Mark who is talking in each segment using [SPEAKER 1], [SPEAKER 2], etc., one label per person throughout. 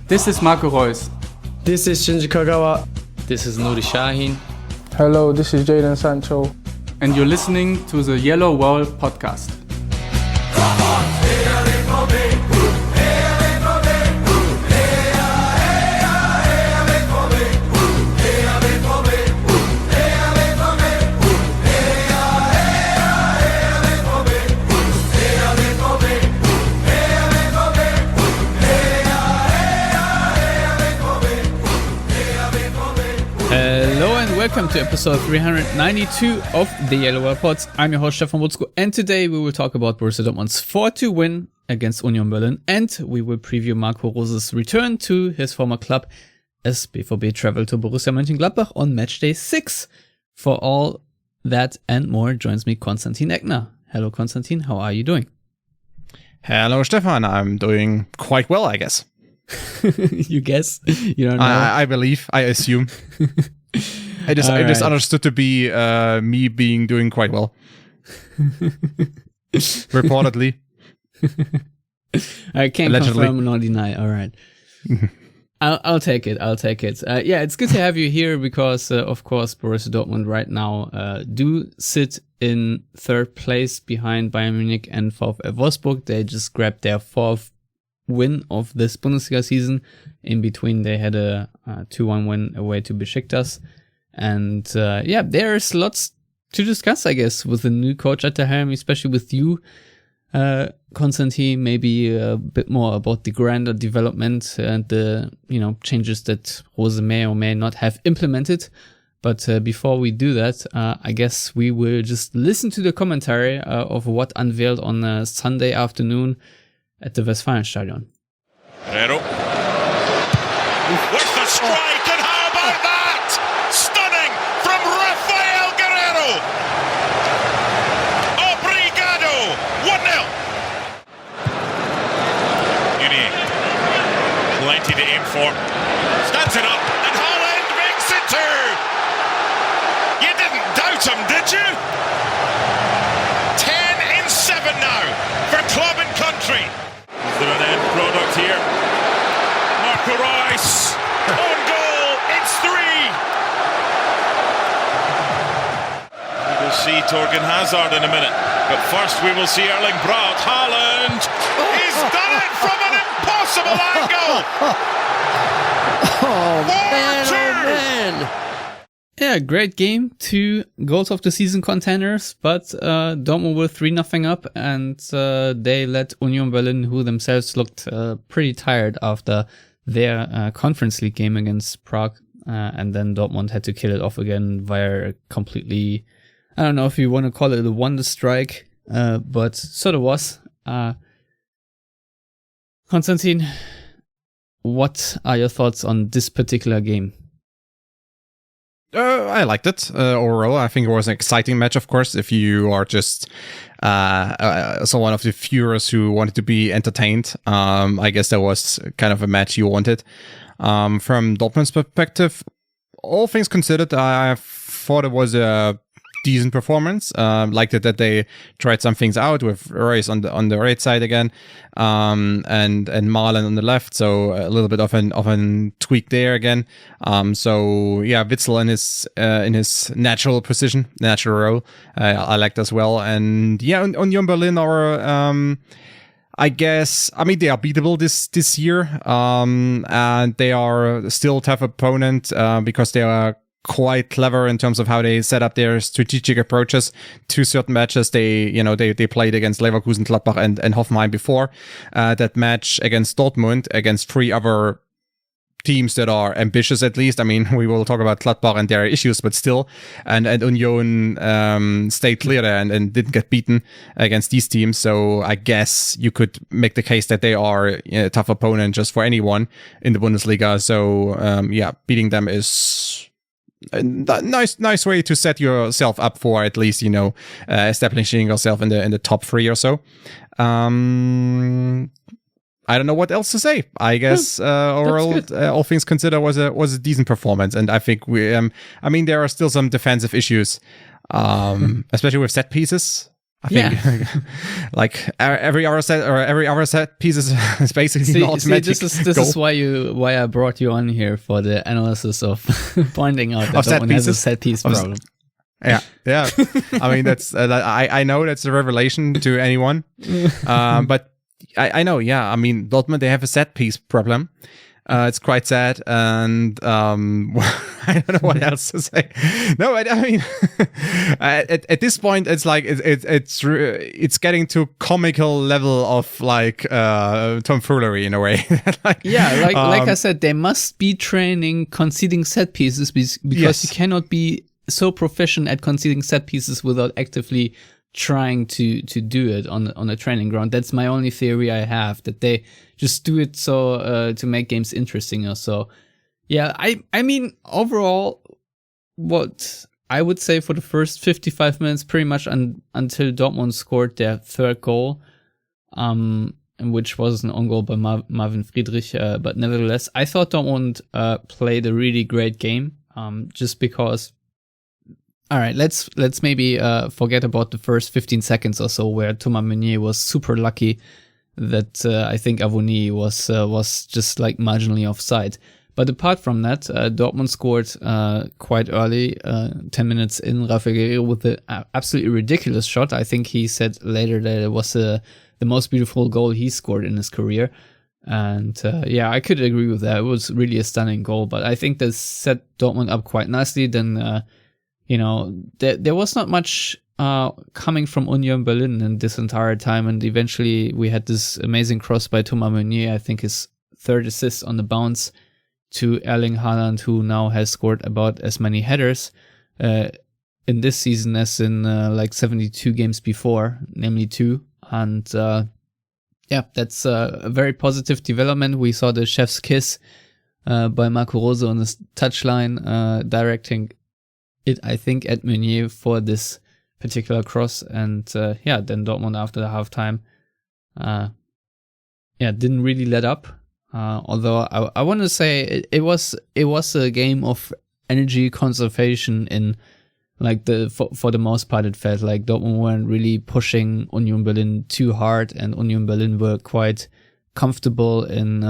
[SPEAKER 1] This is Marco Reus.
[SPEAKER 2] This is Shinji Kagawa.
[SPEAKER 3] This is Nuri Shahin.
[SPEAKER 4] Hello, this is Jadon Sancho.
[SPEAKER 1] And you're listening to the Yellow Wall podcast.
[SPEAKER 3] Hello and welcome to episode 392 of the Yellowwallpod. I'm your host Stefan Wutzko, and today we will talk about Borussia Dortmund's 4-2 win against Union Berlin, and we will preview Marco Rose's return to his former club as BVB travel to Borussia Mönchengladbach on matchday 6. For all that and more joins me Konstantin Eckner. Hello Konstantin, how are you doing?
[SPEAKER 5] Hello Stefan, I'm doing quite well, I guess.
[SPEAKER 3] You guess? You don't know?
[SPEAKER 5] I believe, I assume. I just understood to be me being doing quite well. Reportedly.
[SPEAKER 3] I can't
[SPEAKER 5] Allegedly.
[SPEAKER 3] confirm nor deny. All right. I'll take it. Yeah, it's good to have you here because, of course, Borussia Dortmund right now do sit in third place behind Bayern Munich and VfL Wolfsburg. They just grabbed their fourth win of this Bundesliga season. In between, they had a 2-1 win away to Besiktas. And there's lots to discuss, I guess, with the new coach at the helm, especially with you, Konstantin, maybe a bit more about the grander development and the, changes that Rose may or may not have implemented. But before we do that, I guess we will just listen to the commentary of what unveiled on Sunday afternoon at the Westfalenstadion.
[SPEAKER 6] Guerreiro. With the strike, and how about that? Stunning from Raphael Guerreiro. Obrigado. 1-0. Union. Plenty to aim for. Stands it up, and Haaland makes it two. You didn't doubt him, did you? 10 in 7 now for club and country. Is there an end product here? Marco Reus, own goal, it's 3. We will see Torgan Hazard in a minute, but first we will see Erling Braut Haaland. He's done it from an impossible angle.
[SPEAKER 2] Oh man.
[SPEAKER 3] Yeah, great game. 2 goals of the season contenders, but Dortmund were 3-0 up, and they let Union Berlin, who themselves looked pretty tired after their Conference League game against Prague, and then Dortmund had to kill it off again via a completely, I don't know if you want to call it a wonder strike, but sort of was. Konstantin, what are your thoughts on this particular game?
[SPEAKER 5] I liked it overall. I think it was an exciting match, of course, if you are just one of the viewers who wanted to be entertained. I guess that was kind of a match you wanted. From Dortmund's perspective, all things considered, I thought it was a decent performance. Liked it that they tried some things out with Reus on the right side again, and Marlon on the left. So a little bit of an tweak there again. So yeah, Witsel in his natural position, natural role. I liked as well. And yeah, Union Berlin are I guess, I mean, they are beatable this year, and they are still a tough opponent because they are quite clever in terms of how they set up their strategic approaches to certain matches. They played against Leverkusen, Gladbach, and Hoffenheim before. That match against Dortmund, against 3 other teams that are ambitious, at least. I mean, we will talk about Gladbach and their issues, but still. And Union stayed clear there and didn't get beaten against these teams. So I guess you could make the case that they are a tough opponent just for anyone in the Bundesliga. So beating them is a nice way to set yourself up for at least, establishing yourself in the top 3 or so. I don't know what else to say. I guess overall, all things considered, was a decent performance, and I think there are still some defensive issues, especially with set pieces. I think like every other set piece is basically an automatic
[SPEAKER 3] this
[SPEAKER 5] goal.
[SPEAKER 3] is why I brought you on here for the analysis of pointing out that
[SPEAKER 5] Of set
[SPEAKER 3] Dortmund has a
[SPEAKER 5] pieces?
[SPEAKER 3] set piece
[SPEAKER 5] Of-
[SPEAKER 3] problem.
[SPEAKER 5] Yeah. I mean, that's I know that's a revelation to anyone, but I know. Yeah, I mean, Dortmund, they have a set piece problem. It's quite sad, and I don't know what else to say. No, I mean, at this point, it's like it's getting to comical level of like tomfoolery in a way.
[SPEAKER 3] Like I said, they must be training conceding set pieces because
[SPEAKER 5] Yes.
[SPEAKER 3] you cannot be so proficient at conceding set pieces without actively trying to do it on a training ground. That's my only theory I have, that they just do it so to make games interesting or so. Yeah, I mean, overall, what I would say for the first 55 minutes, pretty much until Dortmund scored their third goal, which was an own goal by Marvin Friedrich, but nevertheless, I thought Dortmund played a really great game, just because. All right, let's maybe forget about the first 15 seconds or so where Thomas Meunier was super lucky that I think Avoni was just like marginally offside. But apart from that, Dortmund scored quite early, 10 minutes in. Raphael Guerreiro with an absolutely ridiculous shot. I think he said later that it was the most beautiful goal he scored in his career. And yeah, I could agree with that. It was really a stunning goal. But I think that set Dortmund up quite nicely. Then there was not much coming from Union Berlin in this entire time, and eventually we had this amazing cross by Thomas Meunier, I think his third assist on the bounce, to Erling Haaland, who now has scored about as many headers in this season as in like 72 games before, namely 2. And yeah, that's a very positive development. We saw the chef's kiss by Marco Rose on the touchline, directing it, I think, at Meunier for this particular cross. And yeah, then Dortmund after the halftime, didn't really let up. Although I want to say it was a game of energy conservation in like for the most part. It felt like Dortmund weren't really pushing Union Berlin too hard, and Union Berlin were quite comfortable in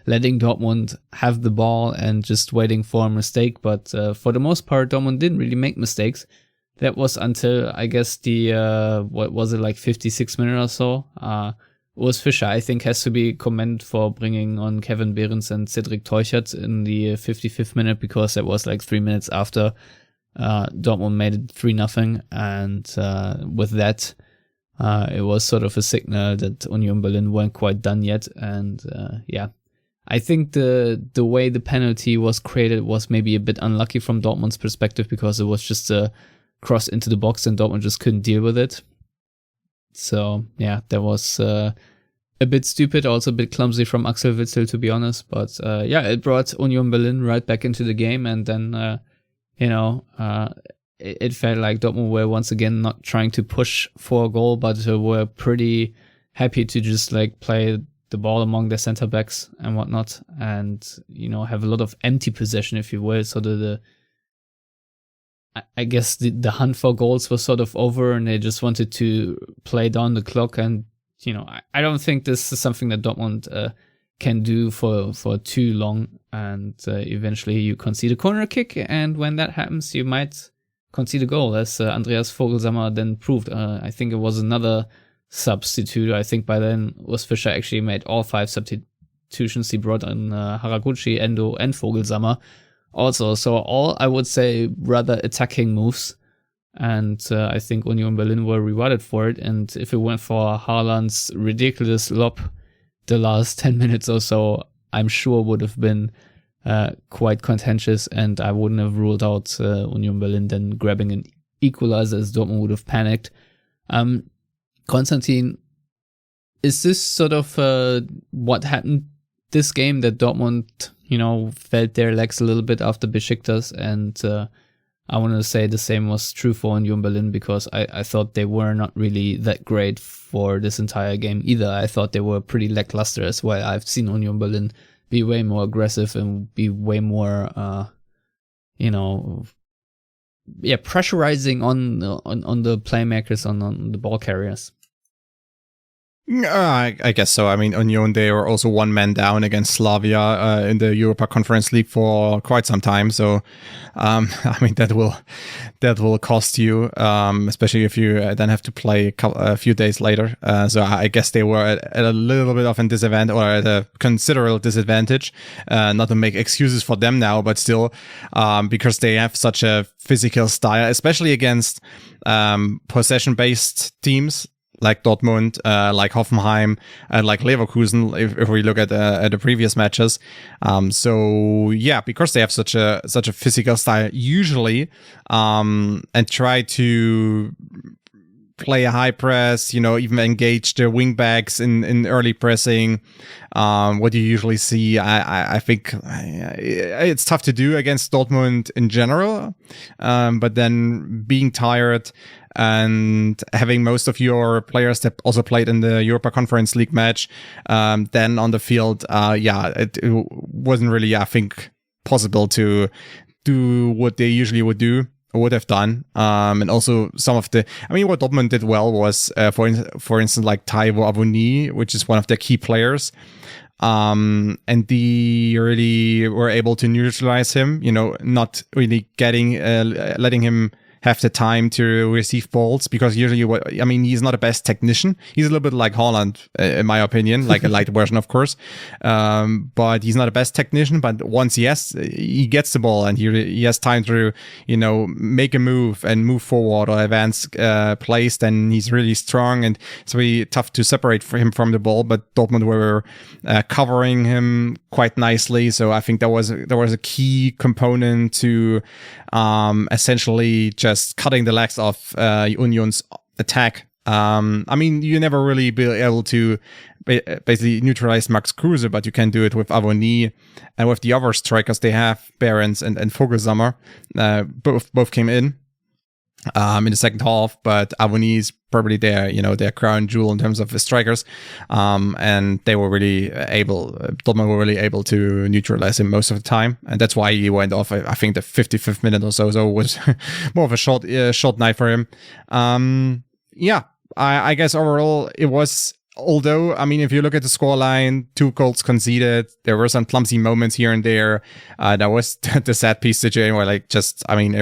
[SPEAKER 3] letting Dortmund have the ball and just waiting for a mistake. But for the most part, Dortmund didn't really make mistakes. That was until, I guess, the what was it, like 56 minutes or so. Urs Fischer, I think, has to be commended for bringing on Kevin Behrens and Cedric Teuchert in the 55th minute, because that was like 3 minutes after Dortmund made it 3-0, and with that, it was sort of a signal that Union Berlin weren't quite done yet. And yeah, I think the way the penalty was created was maybe a bit unlucky from Dortmund's perspective, because it was just a cross into the box and Dortmund just couldn't deal with it. So yeah, that was a bit stupid, also a bit clumsy from Axel Witsel, to be honest. But yeah, it brought Union Berlin right back into the game, and then it felt like Dortmund were once again not trying to push for a goal, but were pretty happy to just like play the ball among their center backs and whatnot, and have a lot of empty possession, if you will. So I guess the hunt for goals was sort of over, and they just wanted to play down the clock. And I don't think this is something that Dortmund can do for too long. And eventually you concede a corner kick, and when that happens, you might concede a goal, as Andreas Vogelsammer then proved. I think it was another substitute. I think by then Urs Fischer actually made all 5 substitutions. He brought in Haraguchi, Endo, and Vogelsammer also. So all, I would say, rather attacking moves. And I think Union Berlin were rewarded for it. And if it weren't for Haaland's ridiculous lob the last 10 minutes or so, I'm sure would have been quite contentious, and I wouldn't have ruled out Union Berlin then grabbing an equalizer, as Dortmund would have panicked. Konstantin, is this sort of what happened this game, that Dortmund, felt their legs a little bit after Besiktas? And I want to say the same was true for Union Berlin, because I thought they were not really that great for this entire game either. I thought they were pretty lackluster as well. I've seen Union Berlin be way more aggressive and be way more, pressurizing on the playmakers, on the ball carriers.
[SPEAKER 5] I guess so. I mean, Union, they were also one man down against Slavia in the Europa Conference League for quite some time. So, I mean, that will cost you, especially if you then have to play a few days later. So I guess they were at a little bit of a disadvantage, or at a considerable disadvantage. Not to make excuses for them now, but still, because they have such a physical style, especially against possession-based teams like Dortmund, like Hoffenheim, and like Leverkusen, if we look at the previous matches. So yeah, because they have such a physical style usually, and try to play a high press, even engage their wing backs in early pressing. What you usually see, I think it's tough to do against Dortmund in general. But then being tired and having most of your players that also played in the Europa Conference League match, then on the field, it wasn't really, I think, possible to do what they usually would have done. And also what Dortmund did well was, for instance, like Taiwo Avoni, which is one of their key players. And they really were able to neutralize him, not really letting him have the time to receive balls, because usually he's not the best technician. He's a little bit like Haaland, in my opinion, like a light version, of course. But he's not the best technician, but once he gets the ball and he has time to, make a move and move forward or advance plays, then he's really strong, and it's really tough to separate him from the ball. But Dortmund were covering him quite nicely. So I think there was a key component to essentially just cutting the legs off Union's attack. You never really be able to basically neutralize Max Kruse, but you can do it with Avoni and with the other strikers they have, Behrens and Vogelsammer. Both came in the second half, but Avoni is probably their crown jewel in terms of the strikers. And they were Dortmund were really able to neutralize him most of the time. And that's why he went off, I think, the 55th minute or so. So it was more of a short night for him. I guess overall it was, although, if you look at the scoreline, 2 goals conceded, there were some clumsy moments here and there. There was the set piece situation where, it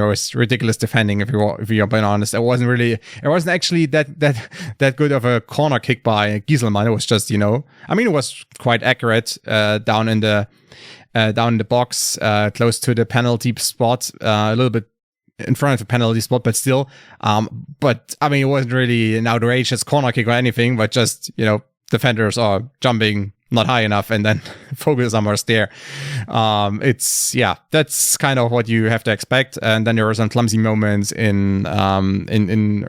[SPEAKER 5] was ridiculous defending. If you're being honest, it wasn't actually that good of a corner kick by Gieselmann. It was just, it was quite accurate down in the box, close to the penalty spot, a little bit in front of the penalty spot, but still, it wasn't really an outrageous corner kick or anything, but just, defenders are jumping not high enough, and then Vogelsammer's there. That's kind of what you have to expect. And then there were some clumsy moments in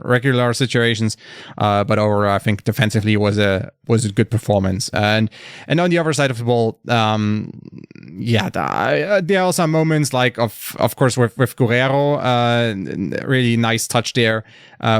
[SPEAKER 5] regular situations, but overall, I think defensively was a good performance. And on the other side of the ball, there are some moments like of course with Guerreiro, really nice touch there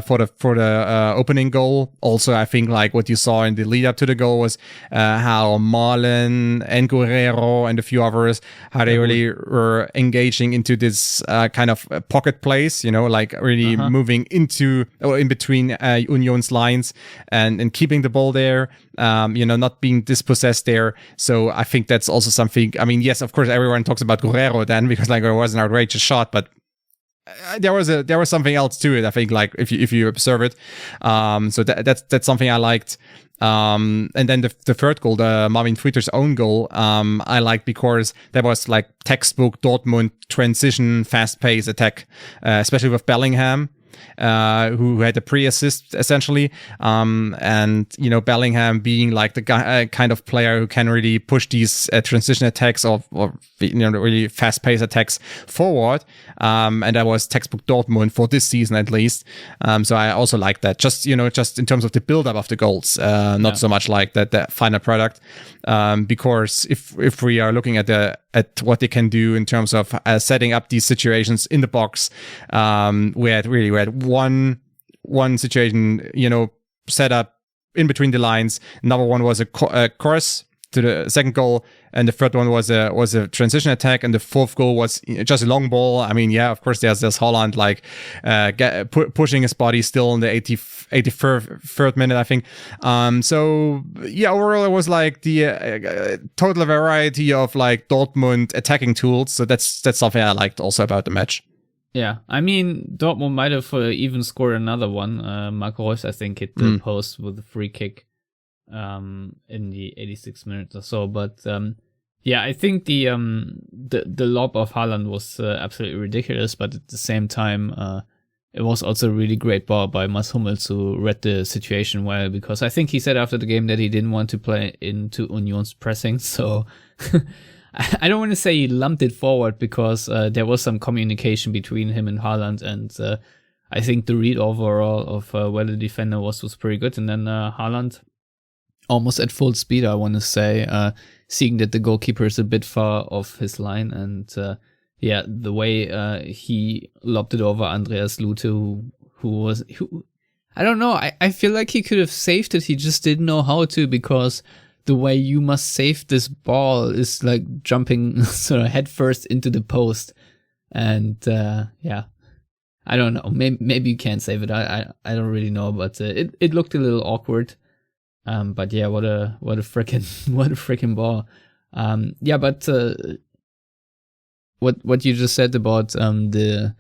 [SPEAKER 5] for the opening goal. Also, I think like what you saw in the lead up to the goal was how Malen and Guerreiro and a few others, how they really were engaging into this kind of pocket plays, really moving into or in between Union's lines and keeping the ball there, not being dispossessed there. So I think that's also something. Yes, of course, everyone talks about Guerreiro then because it was an outrageous shot, but there was something else to it. I think if you observe it, so that's something I liked. And then the third goal, the Marvin Friedrich's own goal, I liked because that was like textbook Dortmund transition, fast-paced attack, especially with Bellingham, who had a pre-assist essentially, and Bellingham being like the guy, kind of player who can really push these transition attacks or really fast-paced attacks forward, and that was textbook Dortmund for this season at least. So I also like that, just in terms of the build-up of the goals, not so much like the final product, because if we are looking at what they can do in terms of setting up these situations in the box, we had one situation, set up in between the lines. Another one was a cross to the second goal, and the third one was a transition attack, and the fourth goal was just a long ball. I mean, yeah, of course, there's Haaland like pushing his body still in the 83rd minute, I think. So yeah, overall it was like the total variety of like Dortmund attacking tools. So that's something I liked also about the match.
[SPEAKER 3] Yeah, I mean, Dortmund might have even scored another one. Marco Reus, I think, hit the post with a free kick in the 86th minute or so. But yeah, I think the lob of Haaland was absolutely ridiculous. But at the same time, it was also a really great ball by Mats Hummels, who read the situation well. Because I think he said after the game that he didn't want to play into Union's pressing. So I don't want to say he lumped it forward, because there was some communication between him and Haaland, and I think the read overall of where the defender was pretty good. And then Haaland, almost at full speed, I want to say, seeing that the goalkeeper is a bit far off his line, and yeah, the way he lobbed it over Andreas Lute, who I don't know, I feel like he could have saved it, he just didn't know how to, because the way you must save this ball is like jumping sort of head first into the post. And yeah, I don't know. Maybe you can't save it. I don't really know, but it looked a little awkward. But yeah, what a freaking ball. Yeah, but what you just said about the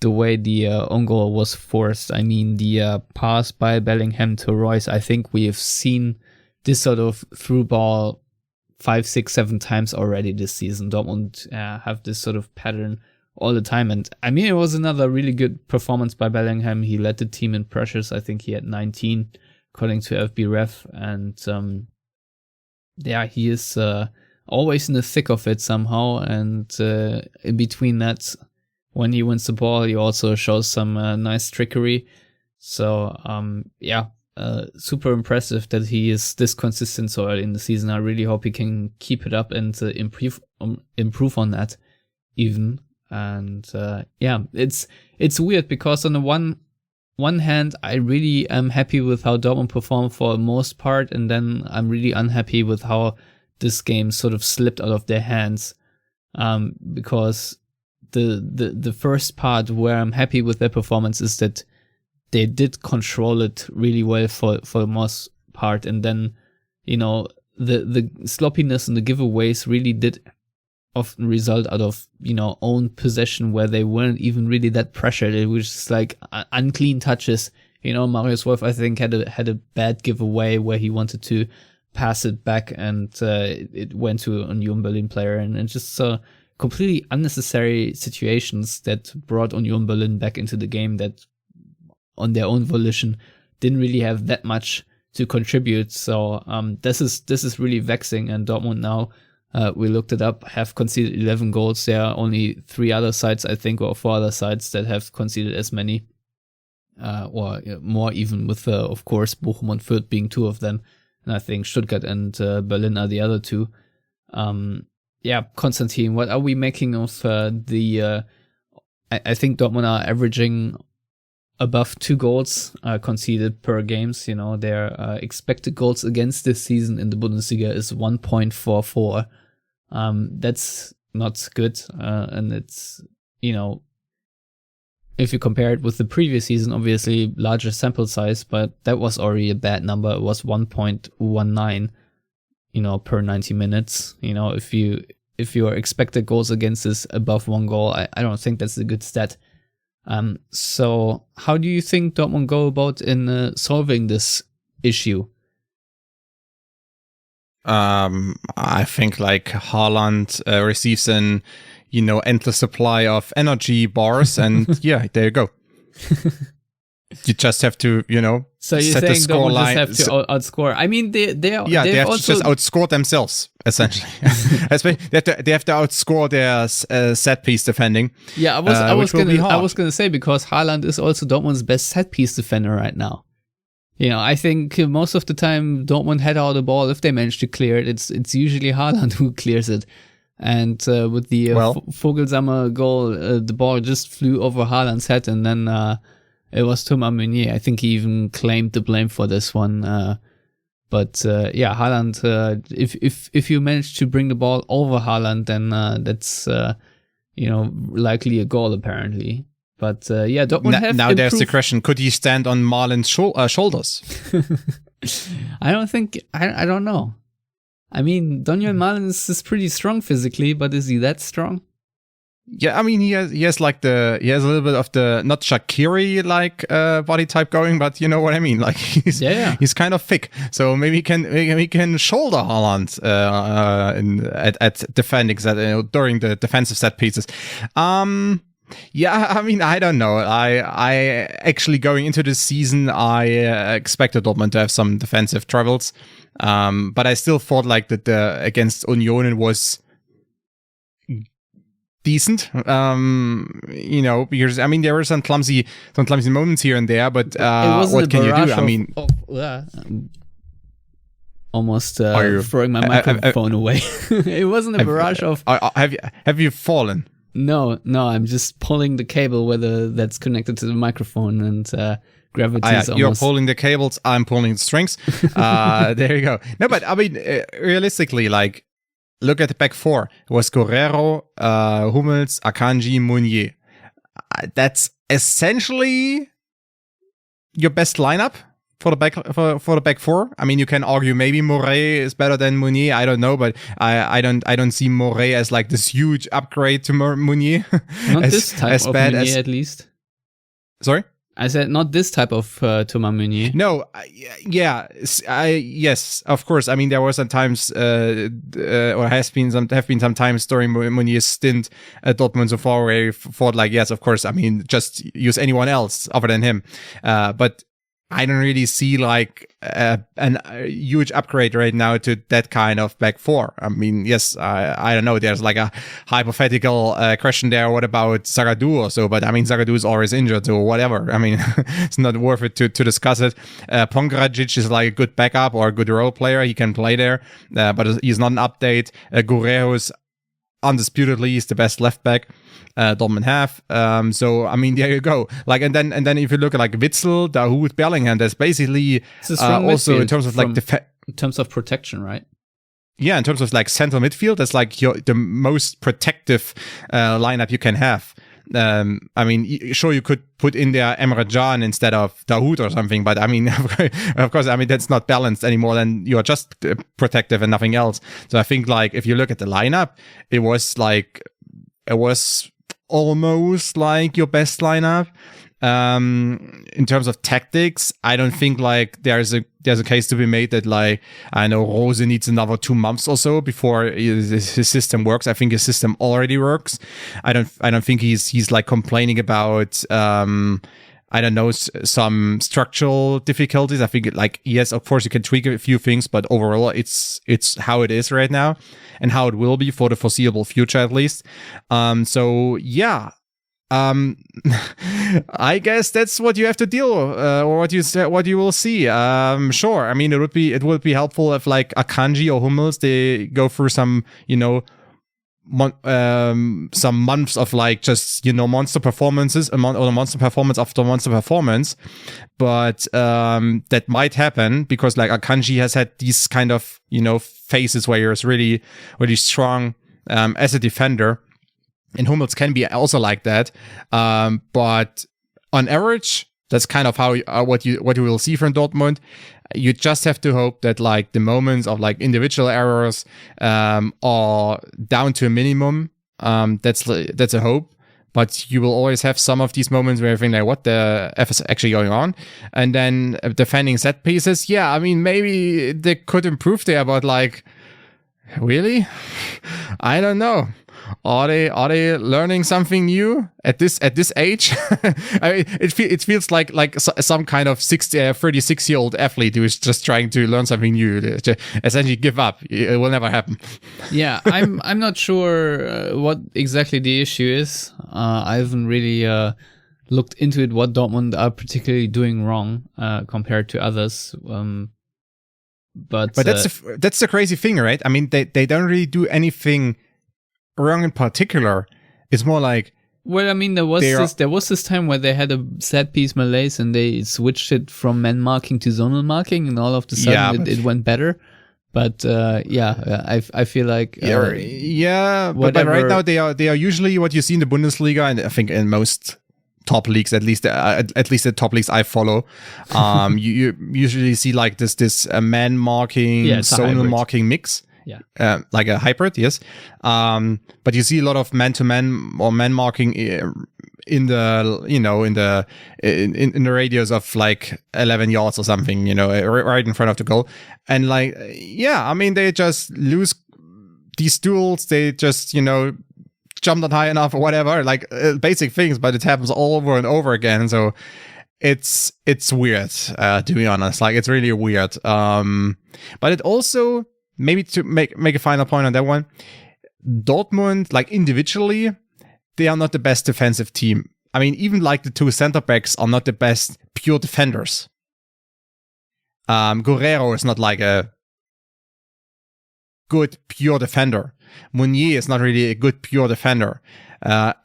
[SPEAKER 3] way the own goal was forced. I mean, the pass by Bellingham to Reus, I think we have seen this sort of through ball 5, 6, 7 times already this season. Dortmund have this sort of pattern all the time. And I mean, it was another really good performance by Bellingham. He led the team in pressures. I think he had 19, according to FBref. And yeah, he is always in the thick of it somehow. And in between that, when he wins the ball, he also shows some nice trickery. So yeah, super impressive that he is this consistent so early in the season. I really hope he can keep it up and improve on that even. And yeah, it's weird, because on the one hand, I really am happy with how Dortmund performed for the most part, and then I'm really unhappy with how this game sort of slipped out of their hands, because the first part where I'm happy with their performance is that they did control it really well for the most part, and then, you know, the sloppiness and the giveaways really did often result out of, you know, own possession, where they weren't even really that pressured. It was just like unclean touches. You know, Marius Wolf, I think, had a bad giveaway where he wanted to pass it back, and it went to a Union Berlin player, and just completely unnecessary situations that brought Union Berlin back into the game, that on their own volition didn't really have that much to contribute. So this is really vexing. And Dortmund now, we looked it up, have conceded 11 goals. There are only 3 other sides, I think, or 4 other sides that have conceded as many, or more even, with of course Bochum and Fürth being 2 of them, and I think Stuttgart and Berlin are the other 2. Yeah, Konstantin, what are we making of the I think Dortmund are averaging above 2 goals conceded per games. You know, their expected goals against this season in the Bundesliga is 1.44. That's not good. And it's, you know, if you compare it with the previous season, obviously larger sample size, but that was already a bad number. It was 1.19, you know, per 90 minutes. You know, if your expected goals against is above 1 goal, I don't think that's a good stat. So how do you think Dortmund go about in solving this issue?
[SPEAKER 5] I think like Haaland receives an, you know, endless supply of energy bars, and yeah, there you go. You just have to, you know,
[SPEAKER 3] so you're
[SPEAKER 5] set
[SPEAKER 3] saying
[SPEAKER 5] the score line.
[SPEAKER 3] Just have to outscore. I mean, they
[SPEAKER 5] have
[SPEAKER 3] also
[SPEAKER 5] to just outscore themselves, essentially. they have to outscore their set piece defending.
[SPEAKER 3] Yeah, I was gonna say, because Haaland is also Dortmund's best set piece defender right now. You know, I think most of the time Dortmund head out the ball, if they manage to clear it, it's usually Haaland who clears it. And with the Vogelsammer goal, the ball just flew over Haaland's head, and then it was Thomas Meunier. I think he even claimed the blame for this one. But Haaland, if you manage to bring the ball over Haaland, then that's likely a goal apparently. But Dortmund have
[SPEAKER 5] now
[SPEAKER 3] improved.
[SPEAKER 5] There's the question: could he stand on Marlin's shoulders?
[SPEAKER 3] I don't think. I don't know. I mean, Daniel Marlin is pretty strong physically, but is he that strong?
[SPEAKER 5] Yeah, I mean, he has a little bit of the not Shaqiri body type going, but you know what I mean. Like he's kind of thick, so maybe he can shoulder Haaland at defending during the defensive set pieces. Yeah, I mean, I don't know. I actually going into this season, I expected Dortmund to have some defensive troubles, but I still thought like that against Union it was decent, because I mean there were some clumsy moments here and there, but what can you do? I mean,
[SPEAKER 3] almost throwing my microphone away. It wasn't a barrage of.
[SPEAKER 5] Have you fallen?
[SPEAKER 3] No, I'm just pulling the cable whether that's connected to the microphone and gravity is almost.
[SPEAKER 5] You're pulling the cables. I'm pulling the strings. There you go. No, but I mean, realistically, like. Look at the back four. It was Guerreiro, Hummels, Akanji, Meunier. That's essentially your best lineup for the back four. I mean, you can argue maybe Moret is better than Meunier. I don't know, but I don't see Moret as like this huge upgrade to Meunier.
[SPEAKER 3] Not this type of Meunier, at least.
[SPEAKER 5] Sorry?
[SPEAKER 3] I said not this type of Thomas Meunier.
[SPEAKER 5] No, yes, of course. I mean, there were some times, or have been some times during Meunier's stint at Dortmund so far where he thought like, yes, of course. I mean, just use anyone else other than him. But I don't really see like a huge upgrade right now to that kind of back four. I mean, yes, I don't know. There's like a hypothetical question there. What about Zagadou or so? But I mean, Zagadou is always injured or whatever. I mean, it's not worth it to discuss it. Pongracic is like a good backup or a good role player. He can play there, but he's not an update. Guerreiro is undisputedly is the best left back Dortmund have. So I mean, there you go. Like, and then if you look at like Witsel, Dahoud, Bellingham, that's basically also in terms of like
[SPEAKER 3] in terms of protection, right?
[SPEAKER 5] Yeah, in terms of like central midfield, that's like the most protective lineup you can have. I mean, sure, you could put in there Emre Can instead of Dahoud or something, but I mean, of course, I mean, that's not balanced anymore. Then you're just protective and nothing else. So I think like if you look at the lineup, it was almost like your best lineup. In terms of tactics, I don't think like there's a case to be made that like I know Rose needs another 2 months or so before his system works. I think his system already works. I don't think he's like complaining about I don't know, some structural difficulties. I think like, yes, of course you can tweak a few things, but overall it's how it is right now and how it will be for the foreseeable future at least. So yeah. I guess that's what you have to deal or what you will see. Sure. I mean, it would be helpful if like Akanji or Hummels, they go through some, some months of like just monster performances, or monster performance after monster performance, but that might happen because like Akanji has had these kind of phases where he's really really strong as a defender. And Hummels can be also like that, but on average, that's kind of how what you will see from Dortmund. You just have to hope that like the moments of like individual errors are down to a minimum. That's a hope, but you will always have some of these moments where you think like, what the F is actually going on? And then defending set pieces, yeah, I mean maybe they could improve there, but like really, I don't know. Are they learning something new at this age? I mean, it feels like some kind of 36-year-old athlete who is just trying to learn something new. To essentially give up. It will never happen.
[SPEAKER 3] Yeah, I'm not sure what exactly the issue is. I haven't really looked into it. What Dortmund are particularly doing wrong compared to others. But
[SPEAKER 5] that's the crazy thing, right? I mean, they don't really do anything wrong in particular. It's more like
[SPEAKER 3] Well, I mean, there was this time where they had a set piece malaise and they switched it from man marking to zonal marking, and all of a sudden it went better. But I feel like
[SPEAKER 5] but right now they are usually what you see in the Bundesliga, and I think in most top leagues, at least the top leagues I follow, you usually see like this man marking, zonal marking mix.
[SPEAKER 3] Yeah,
[SPEAKER 5] like a hybrid, yes. But you see a lot of man-to-man or man marking in the radius of like 11 yards or something, right in front of the goal. And like, I mean, they just lose these duels. They just, jump not high enough or whatever, like basic things, but it happens all over and over again. So it's weird, to be honest. Like, it's really weird. But it also, maybe to make a final point on that one, Dortmund, like individually, they are not the best defensive team. I mean, even like the two center backs are not the best pure defenders. Guerreiro is not like a good pure defender. Meunier is not really a good pure defender.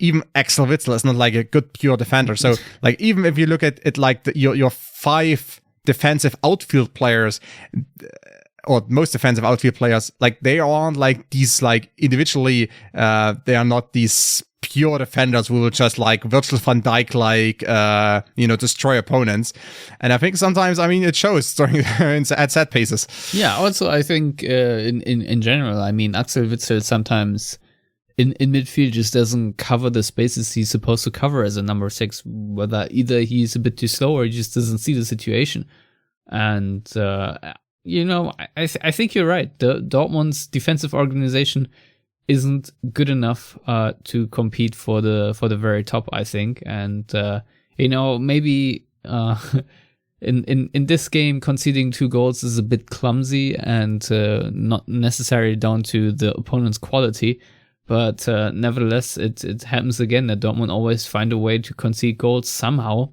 [SPEAKER 5] Even Axel Witsel is not like a good pure defender. So, like, even if you look at it, like your 5 defensive outfield players, or most defensive outfield players, like they aren't like these, like individually, they are not these pure defenders who will just like Virgil van Dijk, like, destroy opponents. And I think sometimes, I mean, it shows during at set pieces.
[SPEAKER 3] Yeah. Also, I think in general, I mean, Axel Witsel sometimes in midfield just doesn't cover the spaces he's supposed to cover as a number 6. Whether either he's a bit too slow or he just doesn't see the situation. And I think you're right. The Dortmund's defensive organization isn't good enough to compete for the very top, I think. And maybe in this game, conceding 2 goals is a bit clumsy and not necessarily down to the opponent's quality. But nevertheless, it happens again that Dortmund always find a way to concede goals somehow.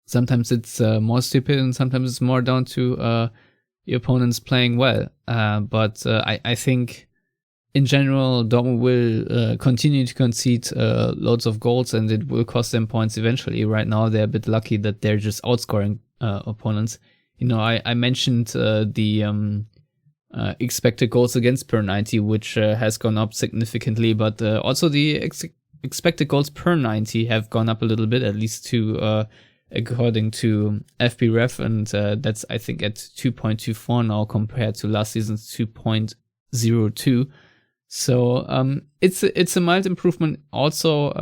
[SPEAKER 3] Sometimes it's more stupid, and sometimes it's more down to the opponents playing well. But I think in general, Dortmund will continue to concede loads of goals, and it will cost them points eventually. Right now, they're a bit lucky that they're just outscoring opponents. I mentioned the expected goals against per 90, which has gone up significantly, but also the expected goals per 90 have gone up a little bit, at least to according to FBref, and that's, I think, at 2.24 now compared to last season's 2.02. So it's a mild improvement. Also,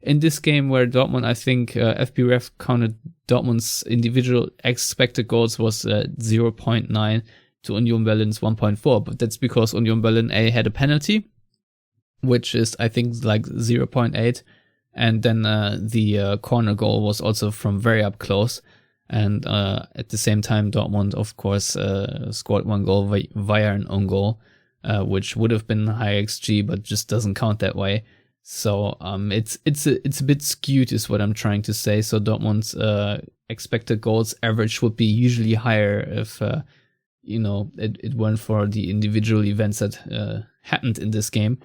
[SPEAKER 3] in this game where Dortmund, I think FBref counted Dortmund's individual expected goals was 0.9 to Union Berlin's 1.4, but that's because Union Berlin had a penalty, which is, I think, like 0.8. And then the corner goal was also from very up close. And at the same time, Dortmund, of course, scored 1 goal via an own goal, which would have been high XG, but just doesn't count that way. So it's a bit skewed, is what I'm trying to say. So Dortmund's expected goals average would be usually higher if it weren't for the individual events that happened in this game.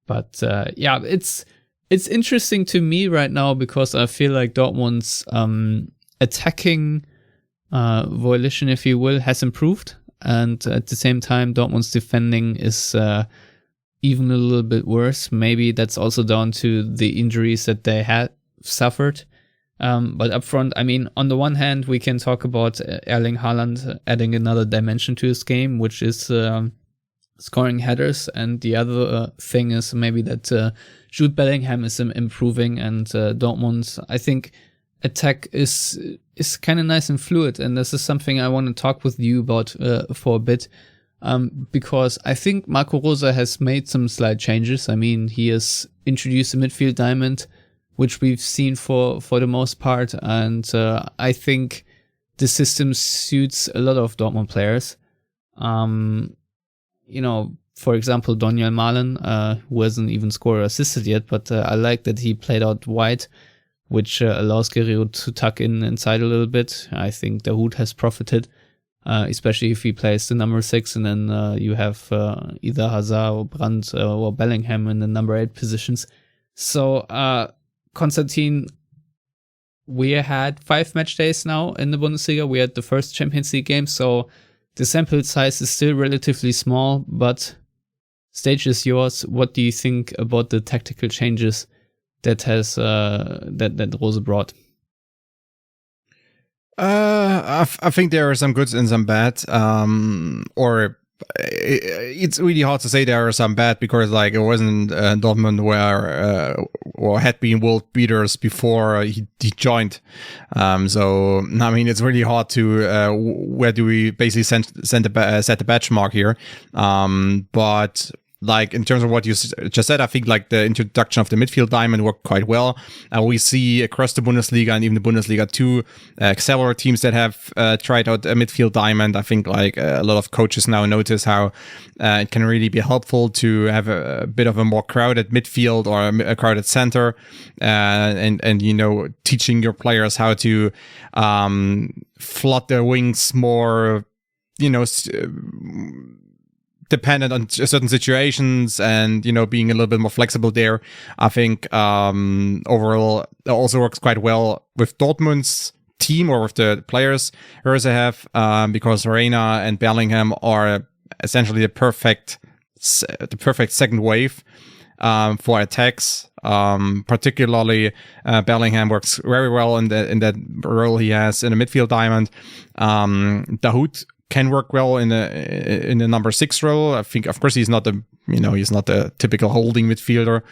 [SPEAKER 3] But it's interesting to me right now because I feel like Dortmund's attacking volition, if you will, has improved. And at the same time, Dortmund's defending is even a little bit worse. Maybe that's also down to the injuries that they had suffered. But up front, I mean, on the one hand, we can talk about Erling Haaland adding another dimension to his game, which is scoring headers. And the other thing is maybe that Jude Bellingham is improving, and Dortmund, I think, attack is kind of nice and fluid. And this is something I want to talk with you about for a bit, because I think Marco Rose has made some slight changes. I mean, he has introduced a midfield diamond, which we've seen for the most part, and I think the system suits a lot of Dortmund players. For example, Daniel Malen, who hasn't even scored or assisted yet, but I like that he played out wide, which allows Guerreiro to tuck inside a little bit. I think the Hood has profited, especially if he plays the number 6, and then you have either Hazard or Brandt or Bellingham in the number 8 positions. So Konstantin, we had 5 match days now in the Bundesliga. We had the first Champions League game, so the sample size is still relatively small, but stage is yours. What do you think about the tactical changes that has that Rose brought?
[SPEAKER 5] I think there are some goods and some bad, or it's really hard to say there are some bad because like it wasn't Dortmund where or had been world beaters before he joined. So I mean it's really hard to where do we basically set the benchmark here. But like in terms of what you just said, I think like the introduction of the midfield diamond worked quite well. We see across the Bundesliga and even the Bundesliga 2, several teams that have tried out a midfield diamond. I think like a lot of coaches now notice how it can really be helpful to have a bit of a more crowded midfield or a crowded center, and you know, teaching your players how to flood their wings more, you know, dependent on certain situations, and you know, being a little bit more flexible there. I think overall it also works quite well with Dortmund's team or with the players Rose have, because Reina and Bellingham are essentially the perfect second wave for attacks. Particularly Bellingham works very well in that role he has in a midfield diamond. Dahoud can work well in the number 6 role. I think, of course, he's not the typical holding midfielder,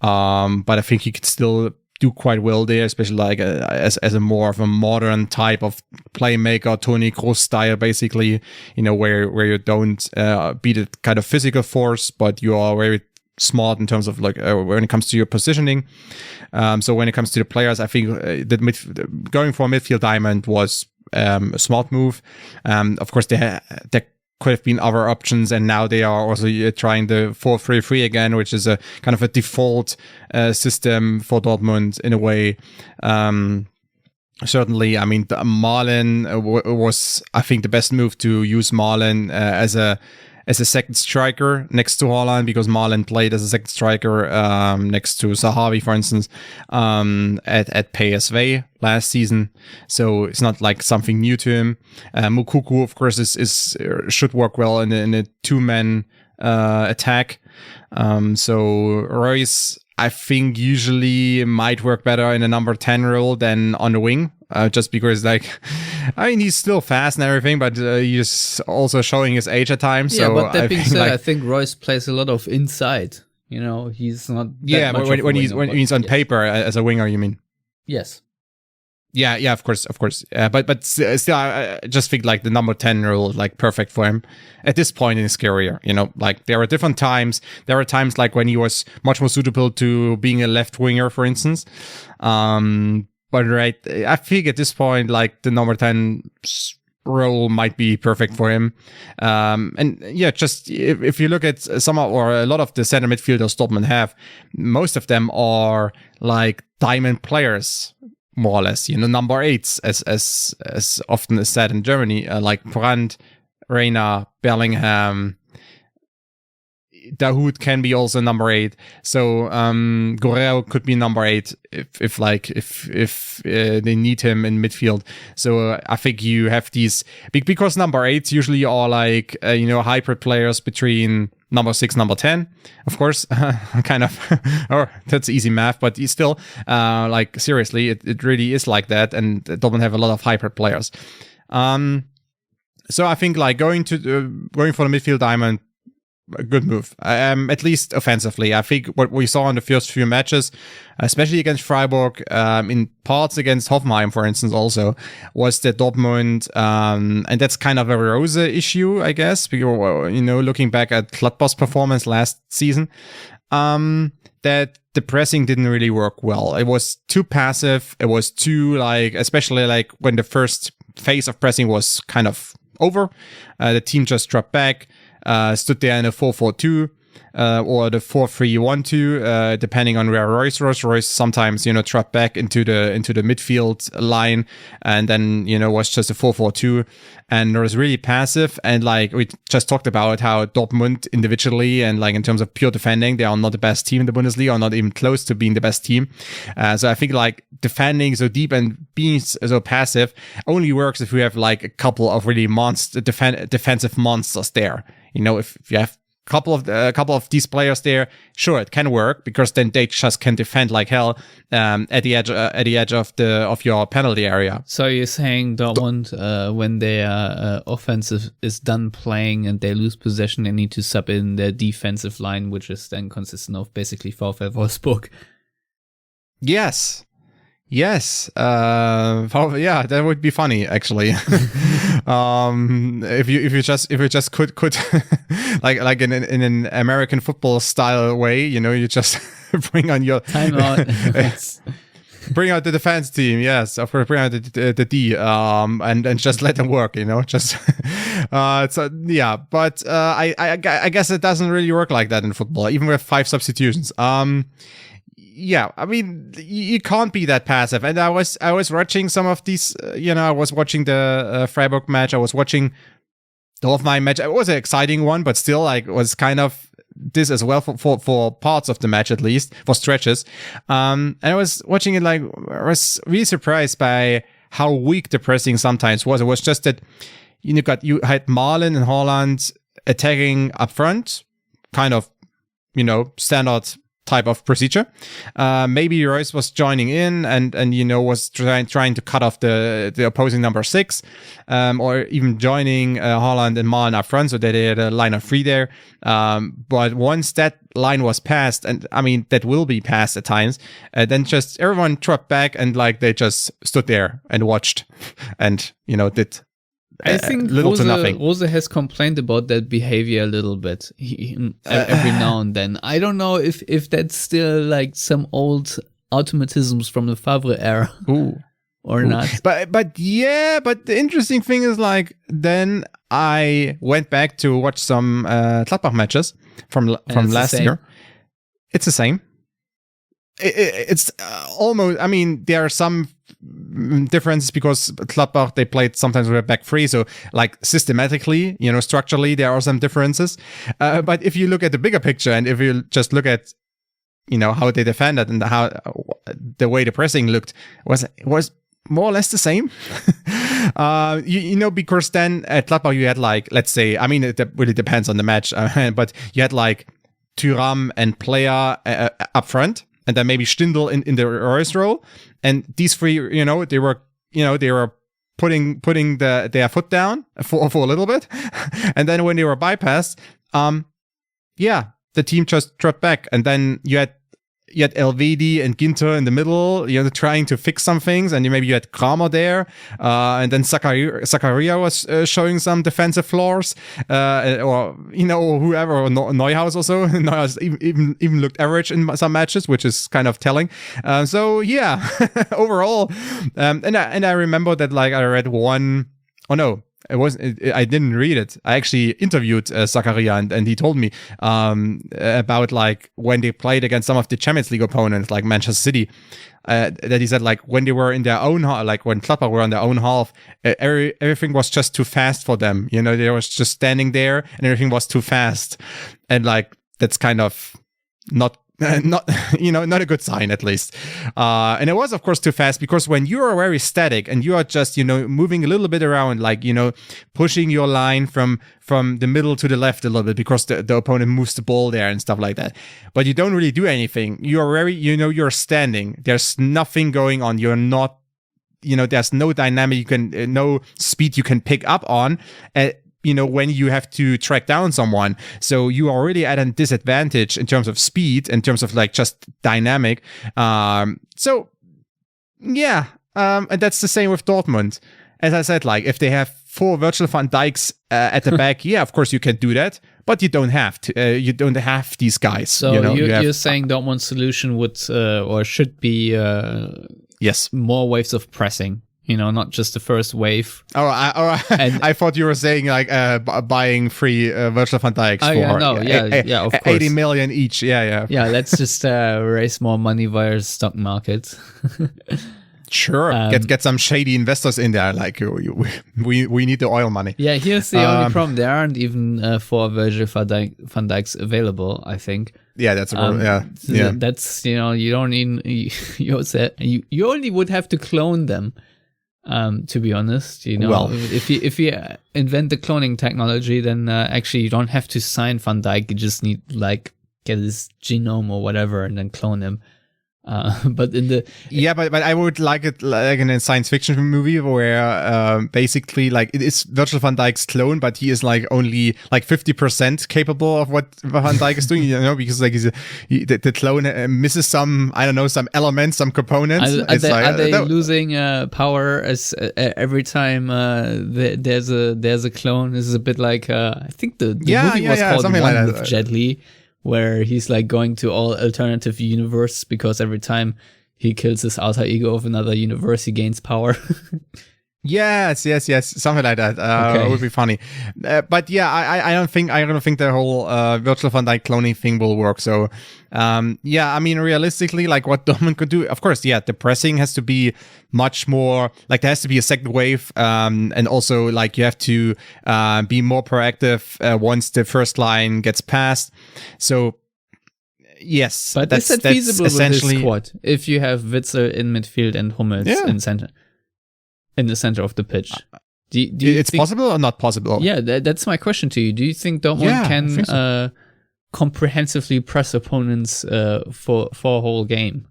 [SPEAKER 5] but I think he could still do quite well there, especially like as a more of a modern type of playmaker, Toni Kroos style, basically. You know, where you don't be the kind of physical force, but you are very smart in terms of like when it comes to your positioning. So when it comes to the players, I think that going for a midfield diamond was a smart move. Of course, there could have been other options, and now they are also trying the 4-3-3 again, which is a kind of a default system for Dortmund in a way. Certainly, I mean, Malen was, I think, the best move to use Malen as a second striker next to Haaland, because Malen played as a second striker next to Zahavi, for instance, at PSV last season. So it's not like something new to him. Moukoko, of course, should work well in a two-man attack. So Royce, I think, usually might work better in a number 10 role than on the wing. Just because, like, I mean, he's still fast and everything, but he's also showing his age at times.
[SPEAKER 3] Yeah,
[SPEAKER 5] so
[SPEAKER 3] but that being said,
[SPEAKER 5] like,
[SPEAKER 3] I think Royce plays a lot of inside. You know, he's not.
[SPEAKER 5] Yeah, but when he's on paper as a winger, you mean?
[SPEAKER 3] Yes.
[SPEAKER 5] Yeah, of course. But still, I just think like the number 10 role is like perfect for him at this point in his career. You know, like there are different times. There are times like when he was much more suitable to being a left winger, for instance. But right, I think at this point, like the number 10 role might be perfect for him. And yeah, just if you look at some or a lot of the center midfielders Dortmund have, most of them are like diamond players, more or less. You know, number 8s, as often is said in Germany, like Brandt, Reina, Bellingham. Dahoud can be also number 8, so Guerreiro could be number 8 if they need him in midfield. So I think you have these because number 8s usually are like hybrid players between number 6, number 10, of course, kind of. Or that's easy math, but still, like seriously, it really is like that, and Dortmund have a lot of hybrid players. So I think like going for the midfield diamond, a good move, at least offensively. I think what we saw in the first few matches, especially against Freiburg, in parts against Hoffenheim, for instance, also, was that Dortmund, and that's kind of a Rose issue, I guess, because, looking back at Gladbach's performance last season, that the pressing didn't really work well. It was too passive. It was too, like, especially like when the first phase of pressing was kind of over, the team just dropped back, stood there in a 4-4-2, or the 4-3-1-2, depending on where Royce was. Royce sometimes, dropped back into the midfield line, and then, was just a 4-4-2, and it was really passive. And like we just talked about how Dortmund individually and like in terms of pure defending, they are not the best team in the Bundesliga, or not even close to being the best team. So I think like defending so deep and being so passive only works if we have like a couple of really defensive monsters there. If you have a couple of these players there, sure, it can work, because then they just can defend like hell at the edge of your penalty area.
[SPEAKER 3] So you're saying Dortmund, when their offensive is done playing and they lose possession, they need to sub in their defensive line, which is then consistent of basically VfL Wolfsburg.
[SPEAKER 5] Yes. Yeah, that would be funny actually. If you just could like in an American football style way, you just bring on your
[SPEAKER 3] timeout.
[SPEAKER 5] Bring out the defense team, yes, of course, bring out the D, and just let them work, just, so yeah, but, I guess it doesn't really work like that in football, even with 5 substitutions. Yeah, I mean, you can't be that passive. And I was watching some of these, I was watching the Freiburg match. I was watching the Hoffenheim match. It was an exciting one, but still, like, was kind of this as well for parts of the match, at least, for stretches. And I was watching it, like, I was really surprised by how weak the pressing sometimes was. It was just that, you had Malen and Haaland attacking up front, kind of, standard type of procedure. Maybe Royce was joining in and was trying to cut off the opposing number 6, or even joining Haaland and Malen up front, so that they had a line of 3 there. But once that line was passed, and I mean that will be passed at times, then just everyone dropped back and like they just stood there and watched, and did.
[SPEAKER 3] I think Rose has complained about that behavior a little bit every now and then. I don't know if that's still like some old automatisms from the Favre era. Or not.
[SPEAKER 5] But the interesting thing is, like, then I went back to watch some Gladbach matches from last year. It's the same. It's almost, I mean, there are some differences because Gladbach, they played sometimes with a back 3, so like systematically, structurally, there are some differences. But if you look at the bigger picture, and if you just look at, how they defended and how the way the pressing looked, was more or less the same. Because then at Gladbach you had, like, let's say, I mean, it really depends on the match, but you had like Thuram and Player up front, and then maybe Stindl in the Royce role, and these 3, they were putting their foot down for a little bit, and then when they were bypassed, the team just dropped back, and then you had Elvedi and Ginter in the middle, trying to fix some things, and maybe you had Kramer there, and then Zakaria was showing some defensive flaws, or whoever, or Neuhaus also. Neuhaus even looked average in some matches, which is kind of telling. So yeah, overall, and I remember that, like, I read one. Oh no. I didn't read it. I actually interviewed Zakaria, and he told me about, like, when they played against some of the Champions League opponents, like Manchester City, that he said, like, when they were in their own half, like when Gladbach were on their own half, everything was just too fast for them. They was just standing there and everything was too fast. And, like, that's kind of not a good sign, at least. And it was, of course, too fast, because when you are very static and you are just, moving a little bit around, like, pushing your line from the middle to the left a little bit, because the opponent moves the ball there and stuff like that. But you don't really do anything. You are very, you're standing. There's nothing going on. You're not, there's no dynamic, no speed you can pick up on. When you have to track down someone. So you are already at a disadvantage in terms of speed, in terms of, like, just dynamic. So yeah, and that's the same with Dortmund. As I said, like, if they have 4 Virgil van Dijks at the back, yeah, of course you can do that, but you don't have to. You don't have these guys.
[SPEAKER 3] So you're saying Dortmund's solution would or should be
[SPEAKER 5] yes,
[SPEAKER 3] more waves of pressing. not just the first wave.
[SPEAKER 5] I thought you were saying like buying free Virgil van Dijks for
[SPEAKER 3] of course.
[SPEAKER 5] 80 million each. Yeah.
[SPEAKER 3] Let's just raise more money via the stock market.
[SPEAKER 5] Sure, get some shady investors in there. Like we need the oil money.
[SPEAKER 3] Yeah, here's the only problem: there aren't even 4 Virgil van Dijks available. I think.
[SPEAKER 5] Yeah, that's a problem. Yeah.
[SPEAKER 3] That's you don't need you only would have to clone them. To be honest,
[SPEAKER 5] Well,
[SPEAKER 3] if you invent the cloning technology, then actually you don't have to sign Van Dijk. You just need like get his genome or whatever and then clone him. But I would like it like in a science fiction movie where basically like it is Virgil van Dijk's clone, but he is like only like 50% capable of what Van Dijk is doing, because like the clone misses some elements, some components. Are they losing power as every time there's a clone? This is a bit like I think the movie was called One like with Jet Li, where he's like going to all alternative universe because every time he kills his alter ego of another universe, he gains power.
[SPEAKER 5] Yes, something like that. It would be funny. But yeah, I don't think the whole Virgil van Dijk cloning thing will work. So, realistically, like what Dortmund could do, of course, the pressing has to be much more, like there has to be a second wave, and also like you have to be more proactive once the first line gets passed. So, yes,
[SPEAKER 3] but is that feasible with this squad if you have Witzel in midfield and Hummels in the center of the pitch? Do you
[SPEAKER 5] it's think, possible or not possible?
[SPEAKER 3] Yeah, that's my question to you. Do you think Dortmund can comprehensively press opponents for a whole game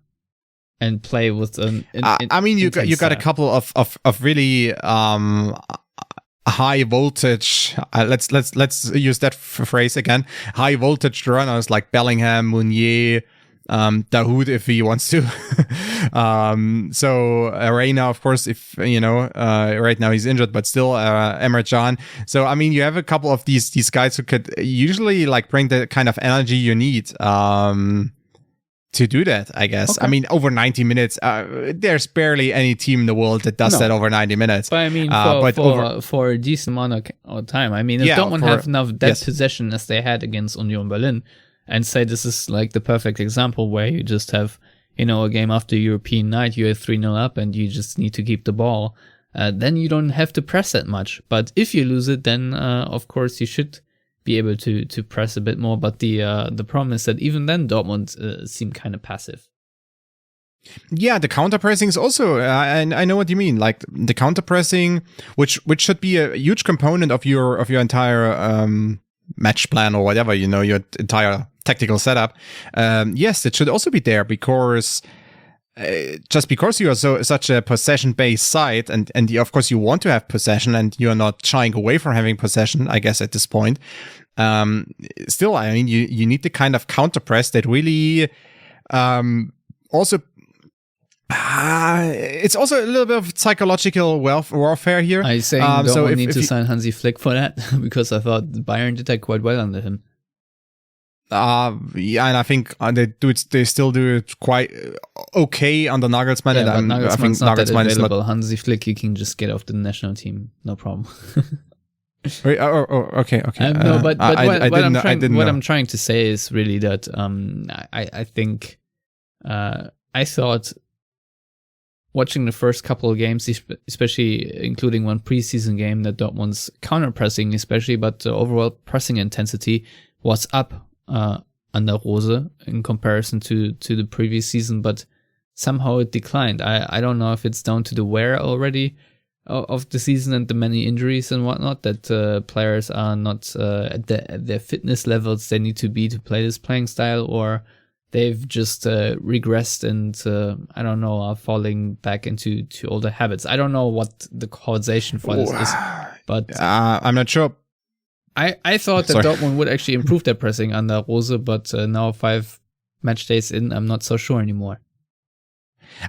[SPEAKER 3] and play with an?
[SPEAKER 5] You got a couple of really high voltage. Let's use that phrase again. High voltage runners like Bellingham, Meunier. Dahoud if he wants to. So Reina, of course, if right now he's injured, but still Emre Can. So you have a couple of these guys who could usually like bring the kind of energy you need to do that, I guess. Okay. Over 90 minutes, there's barely any team in the world that does that over 90 minutes.
[SPEAKER 3] But for a decent amount of time. If Dortmund have enough possession as they had against Union Berlin, and say this is like the perfect example where you just have, a game after European night, you're 3-0 up and you just need to keep the ball. Then you don't have to press that much. But if you lose it, then of course you should be able to press a bit more. But the problem is that even then Dortmund seem kind of passive.
[SPEAKER 5] Yeah, the counter pressing is also, and I know what you mean. Like the counter pressing, which should be a huge component of your entire match plan or whatever, your entire tactical setup. Yes, it should also be there because just because you are such a possession-based side, and of course you want to have possession, and you are not shying away from having possession, I guess at this point. Still, you need the kind of counter press that really also. It's also a little bit of psychological warfare here.
[SPEAKER 3] Are you saying Dortmund need to sign Hansi Flick for that? Because I thought Bayern did that quite well under him.
[SPEAKER 5] And I think they still do it quite okay under Nagelsmann.
[SPEAKER 3] Yeah, but Nagelsmann's not that available. Hansi Flick, he can just get off the national team, no problem.
[SPEAKER 5] Okay.
[SPEAKER 3] No, but what I'm trying to say is really that I think I thought watching the first couple of games, especially including one preseason game, that Dortmund's counter-pressing especially, but the overall pressing intensity was up under Rose in comparison to the previous season, but somehow it declined. I don't know if it's down to the wear already of the season and the many injuries and whatnot, that players are not at their fitness levels they need to be to play this playing style, or they've just regressed and I don't know, are falling back into older habits. I don't know what the causation for this is, but
[SPEAKER 5] I'm not sure.
[SPEAKER 3] I thought that Dortmund would actually improve their pressing under Rose, but now 5 match days in, I'm not so sure anymore.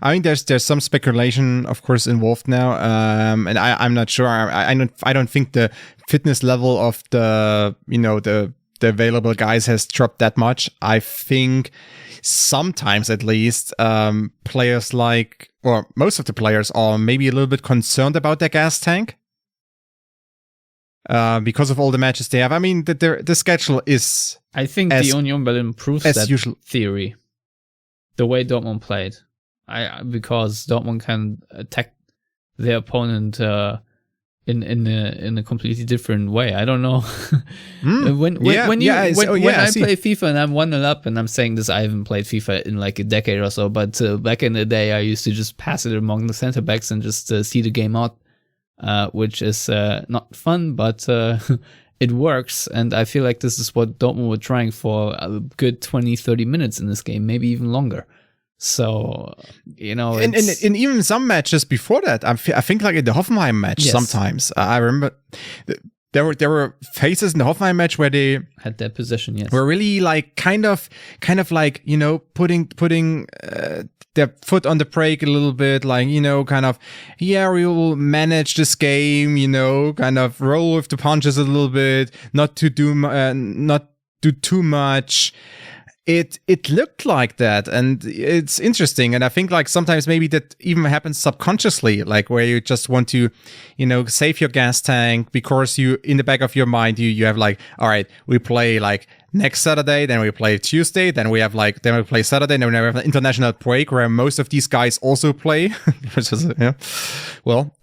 [SPEAKER 5] There's some speculation, of course, involved now, and I'm not sure. I don't think the fitness level of the the available guys has dropped that much. I think sometimes at least players or most of the players are maybe a little bit concerned about their gas tank because of all the matches they have. I mean, the schedule is...
[SPEAKER 3] I think the Union Berlin proves that theory. The way Dortmund played. Because Dortmund can attack their opponent in a completely different way. I don't know. When I play FIFA and I'm 1-0 up, and I'm saying this, I haven't played FIFA in like a decade or so, but back in the day I used to just pass it among the center backs and just see the game out, which is not fun, but it works. And I feel like this is what Dortmund were trying for a good 20-30 minutes in this game, maybe even longer. So,
[SPEAKER 5] and even some matches before that, I think like in the Hoffenheim match, sometimes I remember there were phases in the Hoffenheim match where they
[SPEAKER 3] had their possession. Yes,
[SPEAKER 5] were really like kind of like putting their foot on the brake a little bit, like we will manage this game, kind of roll with the punches a little bit, not do too much. It looked like that, and it's interesting. And I think like sometimes maybe that even happens subconsciously, like where you just want to, save your gas tank because you, in the back of your mind, you have like, all right, we play like next Saturday, then we play Tuesday, then we play Saturday, then we have an international break where most of these guys also play, which is,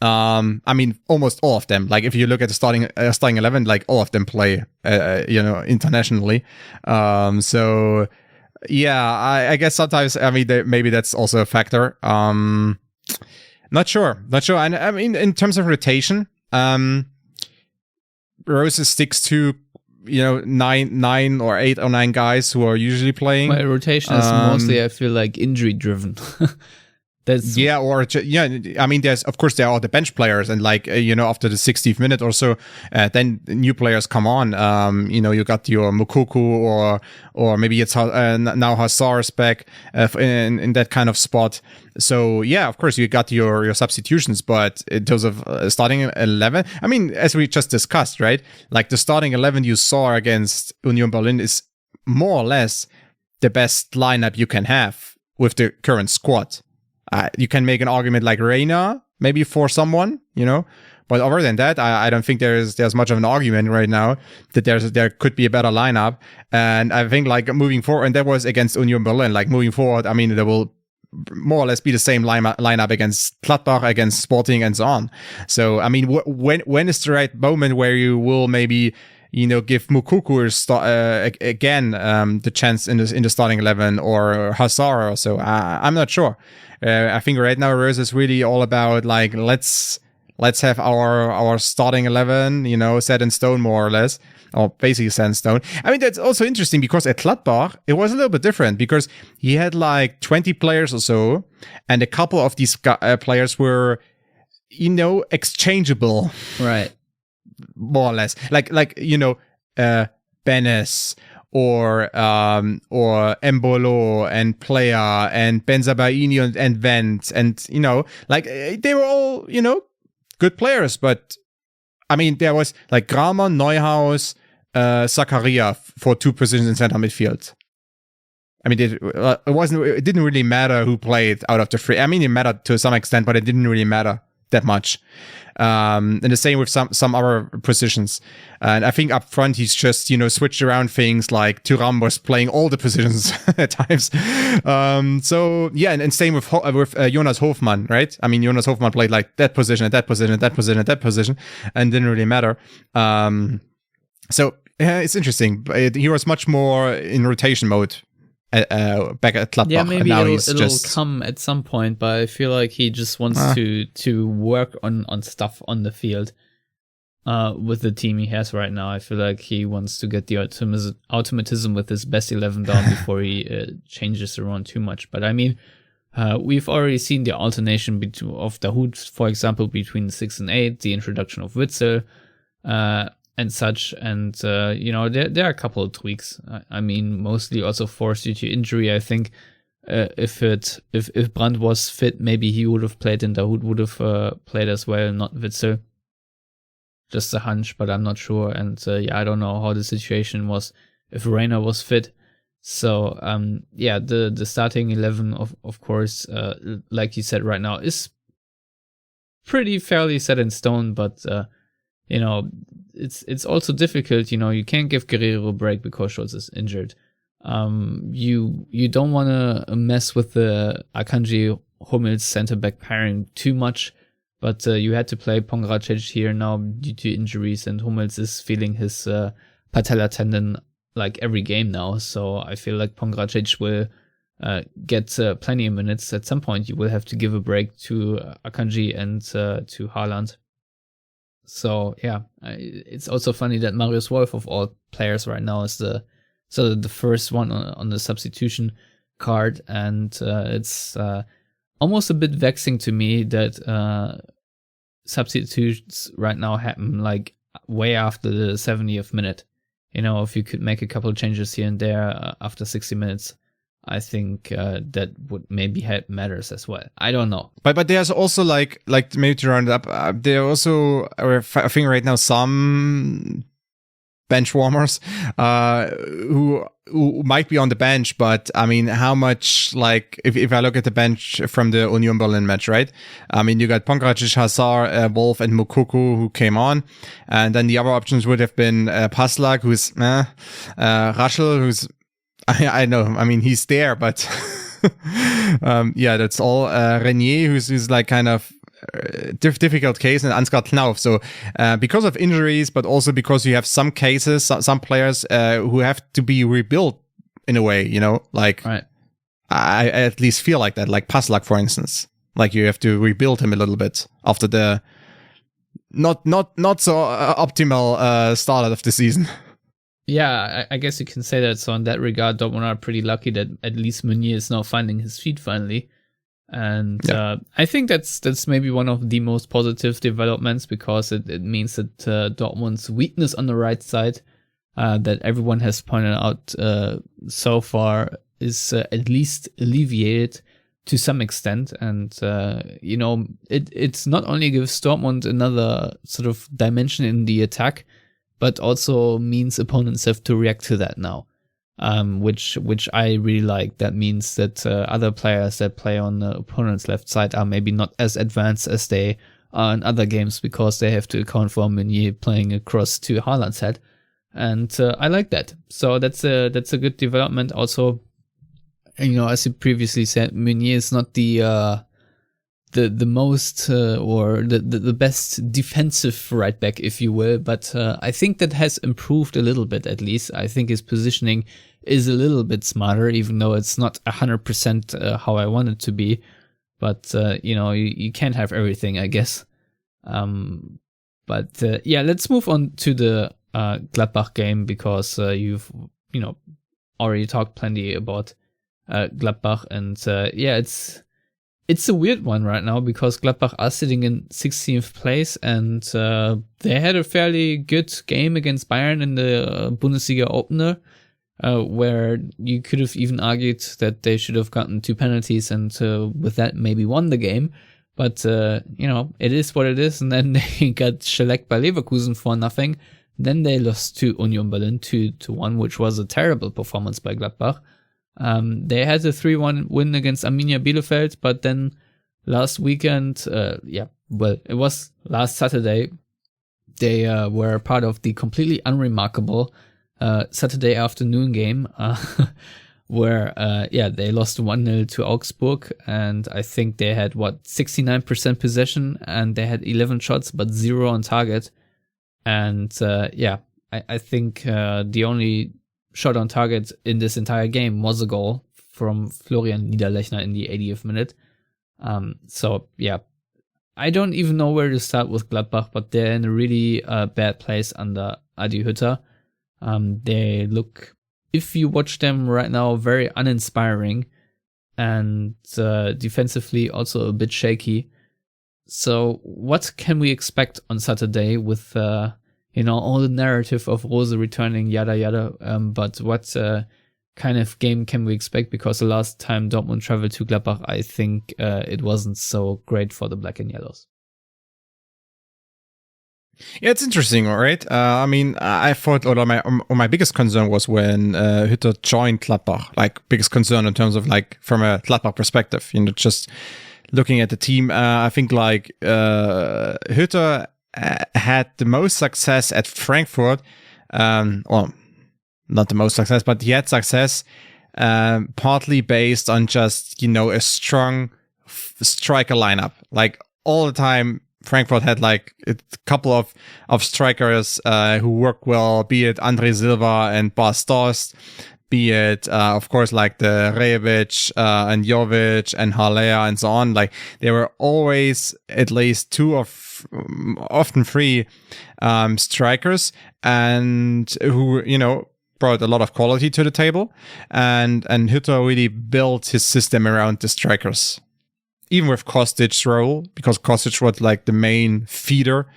[SPEAKER 5] I mean, almost all of them. Like if you look at the starting 11, like all of them play, internationally. So yeah, I guess sometimes, I mean, maybe that's also a factor. Not sure. And I mean, in terms of rotation, Rose sticks to 9 or 8 or 9 guys who are usually playing.
[SPEAKER 3] My rotation is mostly, I feel like, injury driven.
[SPEAKER 5] I mean, there are the bench players, and like after the 60th minute or so, then new players come on. You got your Moukoko or maybe it's now Hazard's back in that kind of spot. So yeah, of course you got your substitutions, but in terms of starting 11, I mean, as we just discussed, right? Like the starting 11 you saw against Union Berlin is more or less the best lineup you can have with the current squad. You can make an argument like Reina, maybe for someone, but other than that, I don't think there's much of an argument right now that there could be a better lineup. And I think like moving forward, and that was against Union Berlin, like moving forward, I mean, there will more or less be the same lineup against Gladbach, against Sporting, and so on. So, I mean, when is the right moment where you will maybe give Moukoko again the chance in the starting 11, or Hazard or so? I'm not sure. I think right now Rose is really all about like let's have our starting 11, set in stone more or less, or basically set in stone. I mean, that's also interesting because at Gladbach it was a little bit different because he had like 20 players or so, and a couple of these players were exchangeable,
[SPEAKER 3] right?
[SPEAKER 5] More or less, like Benes or Embolo and Playa and Benzabaini and Wendt, and like they were all good players, but I mean there was like Kramer, Neuhaus, Zakaria for 2 positions in center midfield. I mean, it didn't really matter who played out of the 3. I mean, it mattered to some extent, but it didn't really matter that much. And the same with some other positions. And I think up front he's just switched around things, like Thuram was playing all the positions at times. So yeah, and same with Jonas Hofmann, right? I mean, Jonas Hofmann played like that position, at that position, at that position, at that position, and didn't really matter. So it's interesting. He was much more in rotation mode back at Gladbach.
[SPEAKER 3] Yeah, maybe
[SPEAKER 5] now
[SPEAKER 3] it'll come at some point, but I feel like he just wants to work on stuff on the field with the team he has right now. I feel like he wants to get the automatism with his best 11 down before he changes around too much. But I mean, we've already seen the alternation of Dahoud, for example, between 6 and 8, the introduction of Witzel, and such, and there are a couple of tweaks. I mean, mostly also forced due to injury. I think if Brandt was fit, maybe he would have played, and Dahoud would have played as well, not Witzel. Just a hunch, but I'm not sure. And I don't know how the situation was if Reina was fit. So the starting 11 of course, like you said right now, is pretty fairly set in stone, but it's also difficult. You can't give Guerreiro a break because Schulz is injured. You don't want to mess with the Akanji Hummels center back pairing too much, but you had to play Pongracic here now due to injuries, and Hummels is feeling his patella tendon like every game now. So I feel like Pongracic will get plenty of minutes. At some point, you will have to give a break to Akanji and to Haaland. So yeah, it's also funny that Marius Wolf of all players right now is the first one on the substitution card, and it's almost a bit vexing to me that substitutes right now happen like way after the 70th minute. If you could make a couple of changes here and there after 60 minutes, I think that would maybe help matters as well. I don't know.
[SPEAKER 5] But there's also like maybe to round it up, there are also, I think right now, some bench warmers who might be on the bench, but I mean, how much, like, if I look at the bench from the Union Berlin match, right? I mean, you got Pongracic, Hazard, Wolf, and Moukoko who came on, and then the other options would have been Paslak, who's Raschel, who's I know, I mean, he's there, but that's all. Renier, who's like kind of difficult case, and Ansgar Knauf. So because of injuries, but also because you have some cases, some players who have to be rebuilt in a way, like
[SPEAKER 3] right.
[SPEAKER 5] I at least feel like that, like Paslak, for instance, like you have to rebuild him a little bit after the not so optimal start of the season.
[SPEAKER 3] Yeah, I guess you can say that. So in that regard, Dortmund are pretty lucky that at least Meunier is now finding his feet finally. And I think that's maybe one of the most positive developments, because it means that Dortmund's weakness on the right side that everyone has pointed out so far is at least alleviated to some extent. And, it's not only gives Dortmund another sort of dimension in the attack, but also means opponents have to react to that now, which I really like. That means that other players that play on the opponent's left side are maybe not as advanced as they are in other games, because they have to account for Meunier playing across to Haaland's head, and I like that. So that's a good development. Also, as you previously said, Meunier is not the most or the best defensive right back, if you will, but I think that has improved a little bit. At least I think his positioning is a little bit smarter, even though it's not 100% how I want it to be. But you can't have everything, I guess. Let's move on to the Gladbach game, because you've already talked plenty about Gladbach, and it's a weird one right now, because Gladbach are sitting in 16th place, and they had a fairly good game against Bayern in the Bundesliga opener, where you could have even argued that they should have gotten 2 penalties and with that maybe won the game. But, it is what it is. And then they got shellacked by Leverkusen for nothing. Then they lost to Union Berlin 2-1, which was a terrible performance by Gladbach. They had a 3-1 win against Arminia Bielefeld, but then last weekend, it was last Saturday, they were part of the completely unremarkable Saturday afternoon game, where they lost 1-0 to Augsburg, and I think they had 69% possession, and they had 11 shots but 0 on target. And I think the only shot on target in this entire game was a goal from Florian Niederlechner in the 80th minute. I don't even know where to start with Gladbach, but they're in a really bad place under Adi Hütter. They look, if you watch them right now, very uninspiring, and defensively also a bit shaky. So what can we expect on Saturday with all the narrative of Rose returning, yada yada, but what kind of game can we expect? Because the last time Dortmund traveled to Gladbach, I think it wasn't so great for the Black and Yellows.
[SPEAKER 5] Yeah, it's interesting, right? I mean, I thought, or my biggest concern was when Hütter joined Gladbach. Like, biggest concern in terms of like from a Gladbach perspective, just looking at the team. I think like Hütter had the most success at Frankfurt. Well, not the most success, but he had success partly based on just a strong striker lineup. Like all the time, Frankfurt had like a couple of strikers who worked well, be it Andre Silva and Bas Dost, be it, of course, like the Rebic and Jovic and Haller and so on. Like there were always at least two of often three strikers, and who brought a lot of quality to the table. And Hütter really built his system around the strikers. Even with Kostic's role, because Kostic was like the main feeder.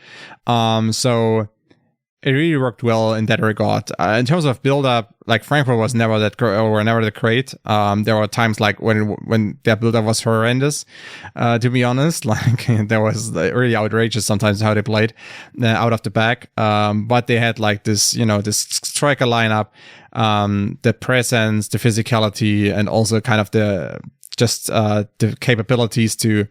[SPEAKER 5] So it really worked well in that regard. In terms of build-up, like Frankfurt was never that great. There were times like when their build-up was horrendous, to be honest. Like there was really outrageous sometimes how they played out of the back. But they had like this, this striker lineup, the presence, the physicality, and also kind of the capabilities to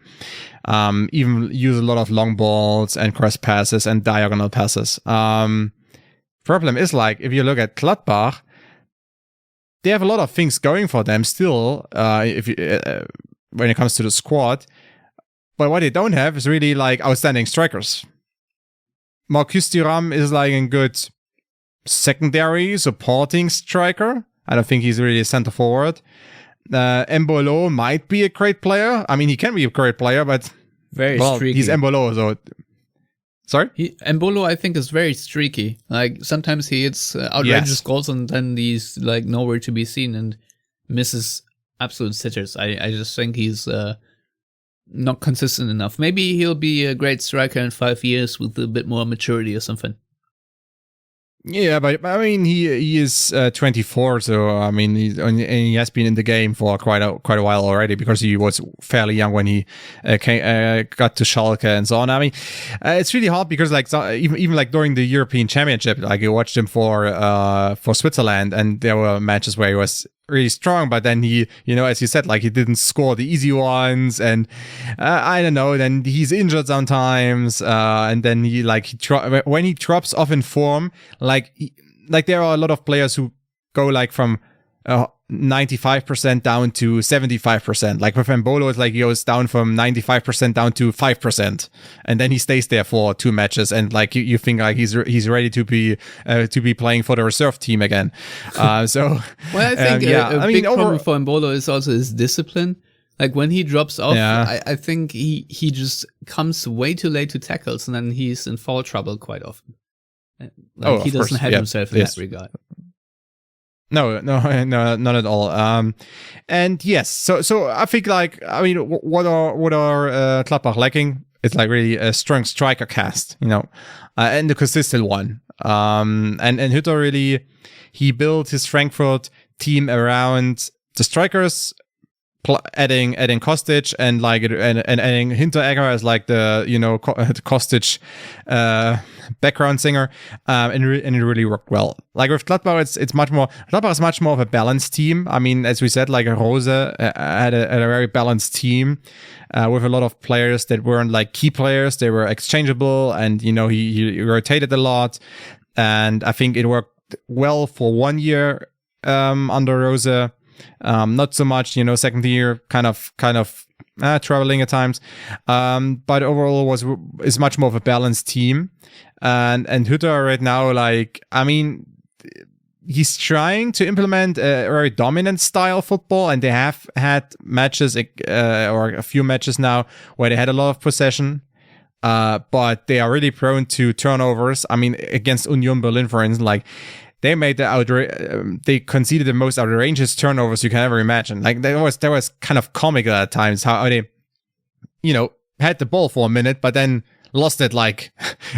[SPEAKER 5] even use a lot of long balls and cross passes and diagonal passes. Problem is, like, if you look at Gladbach, they have a lot of things going for them still, when it comes to the squad. But what they don't have is really like outstanding strikers. Marcus Thuram is like a good secondary supporting striker. I don't think he's really a center forward. Embolo might be a great player. I mean, he can be a great player, but
[SPEAKER 3] streaky.
[SPEAKER 5] He's Embolo, so sorry.
[SPEAKER 3] Embolo, I think, is very streaky. Like sometimes he hits outrageous goals, and then he's like nowhere to be seen and misses absolute sitters. I just think he's not consistent enough. Maybe he'll be a great striker in 5 years with a bit more maturity or something.
[SPEAKER 5] Yeah, but I mean, he is 24, so I mean, he has been in the game for quite a while already, because he was fairly young when he got to Schalke and so on. I mean, it's really hard because like even like during the European Championship, like you watched him for Switzerland, and there were matches where he was really strong, but then he, as you said, like he didn't score the easy ones, and I don't know, then he's injured sometimes, and then when he drops off in form, like there are a lot of players who go like from 95% down to 75%. Like with Embolo, it's like he goes down from 95% down to 5%, and then he stays there for 2 matches, and like you think like he's ready to be playing for the reserve team again. So
[SPEAKER 3] well, I think a big problem for Embolo is also his discipline. Like when he drops off, I think he just comes way too late to tackles, and then he's in foul trouble quite often. Like he doesn't have himself in that regard.
[SPEAKER 5] No, not at all. And yes, so I think like, I mean, what are Gladbach lacking? It's like really a strong striker cast, and a consistent one. And Hütter really, he built his Frankfurt team around the strikers, adding Kostic and like and adding Hinteregger as like the Kostic background singer, and it really worked well. Like with Gladbach, Gladbach is much more of a balanced team. I mean, as we said, like Rose had a very balanced team with a lot of players that weren't like key players. They were exchangeable, and he rotated a lot, and I think it worked well for 1 year under Rose. Not so much, second year kind of traveling at times, but overall is much more of a balanced team, and Hütter right now, like, I mean, he's trying to implement a very dominant style football, and they have had matches or a few matches now where they had a lot of possession, but they are really prone to turnovers. I mean, against Union Berlin, for instance, like, they made they conceded the most outrageous turnovers you can ever imagine. Like there was kind of comical at times how they, had the ball for a minute, but then lost it like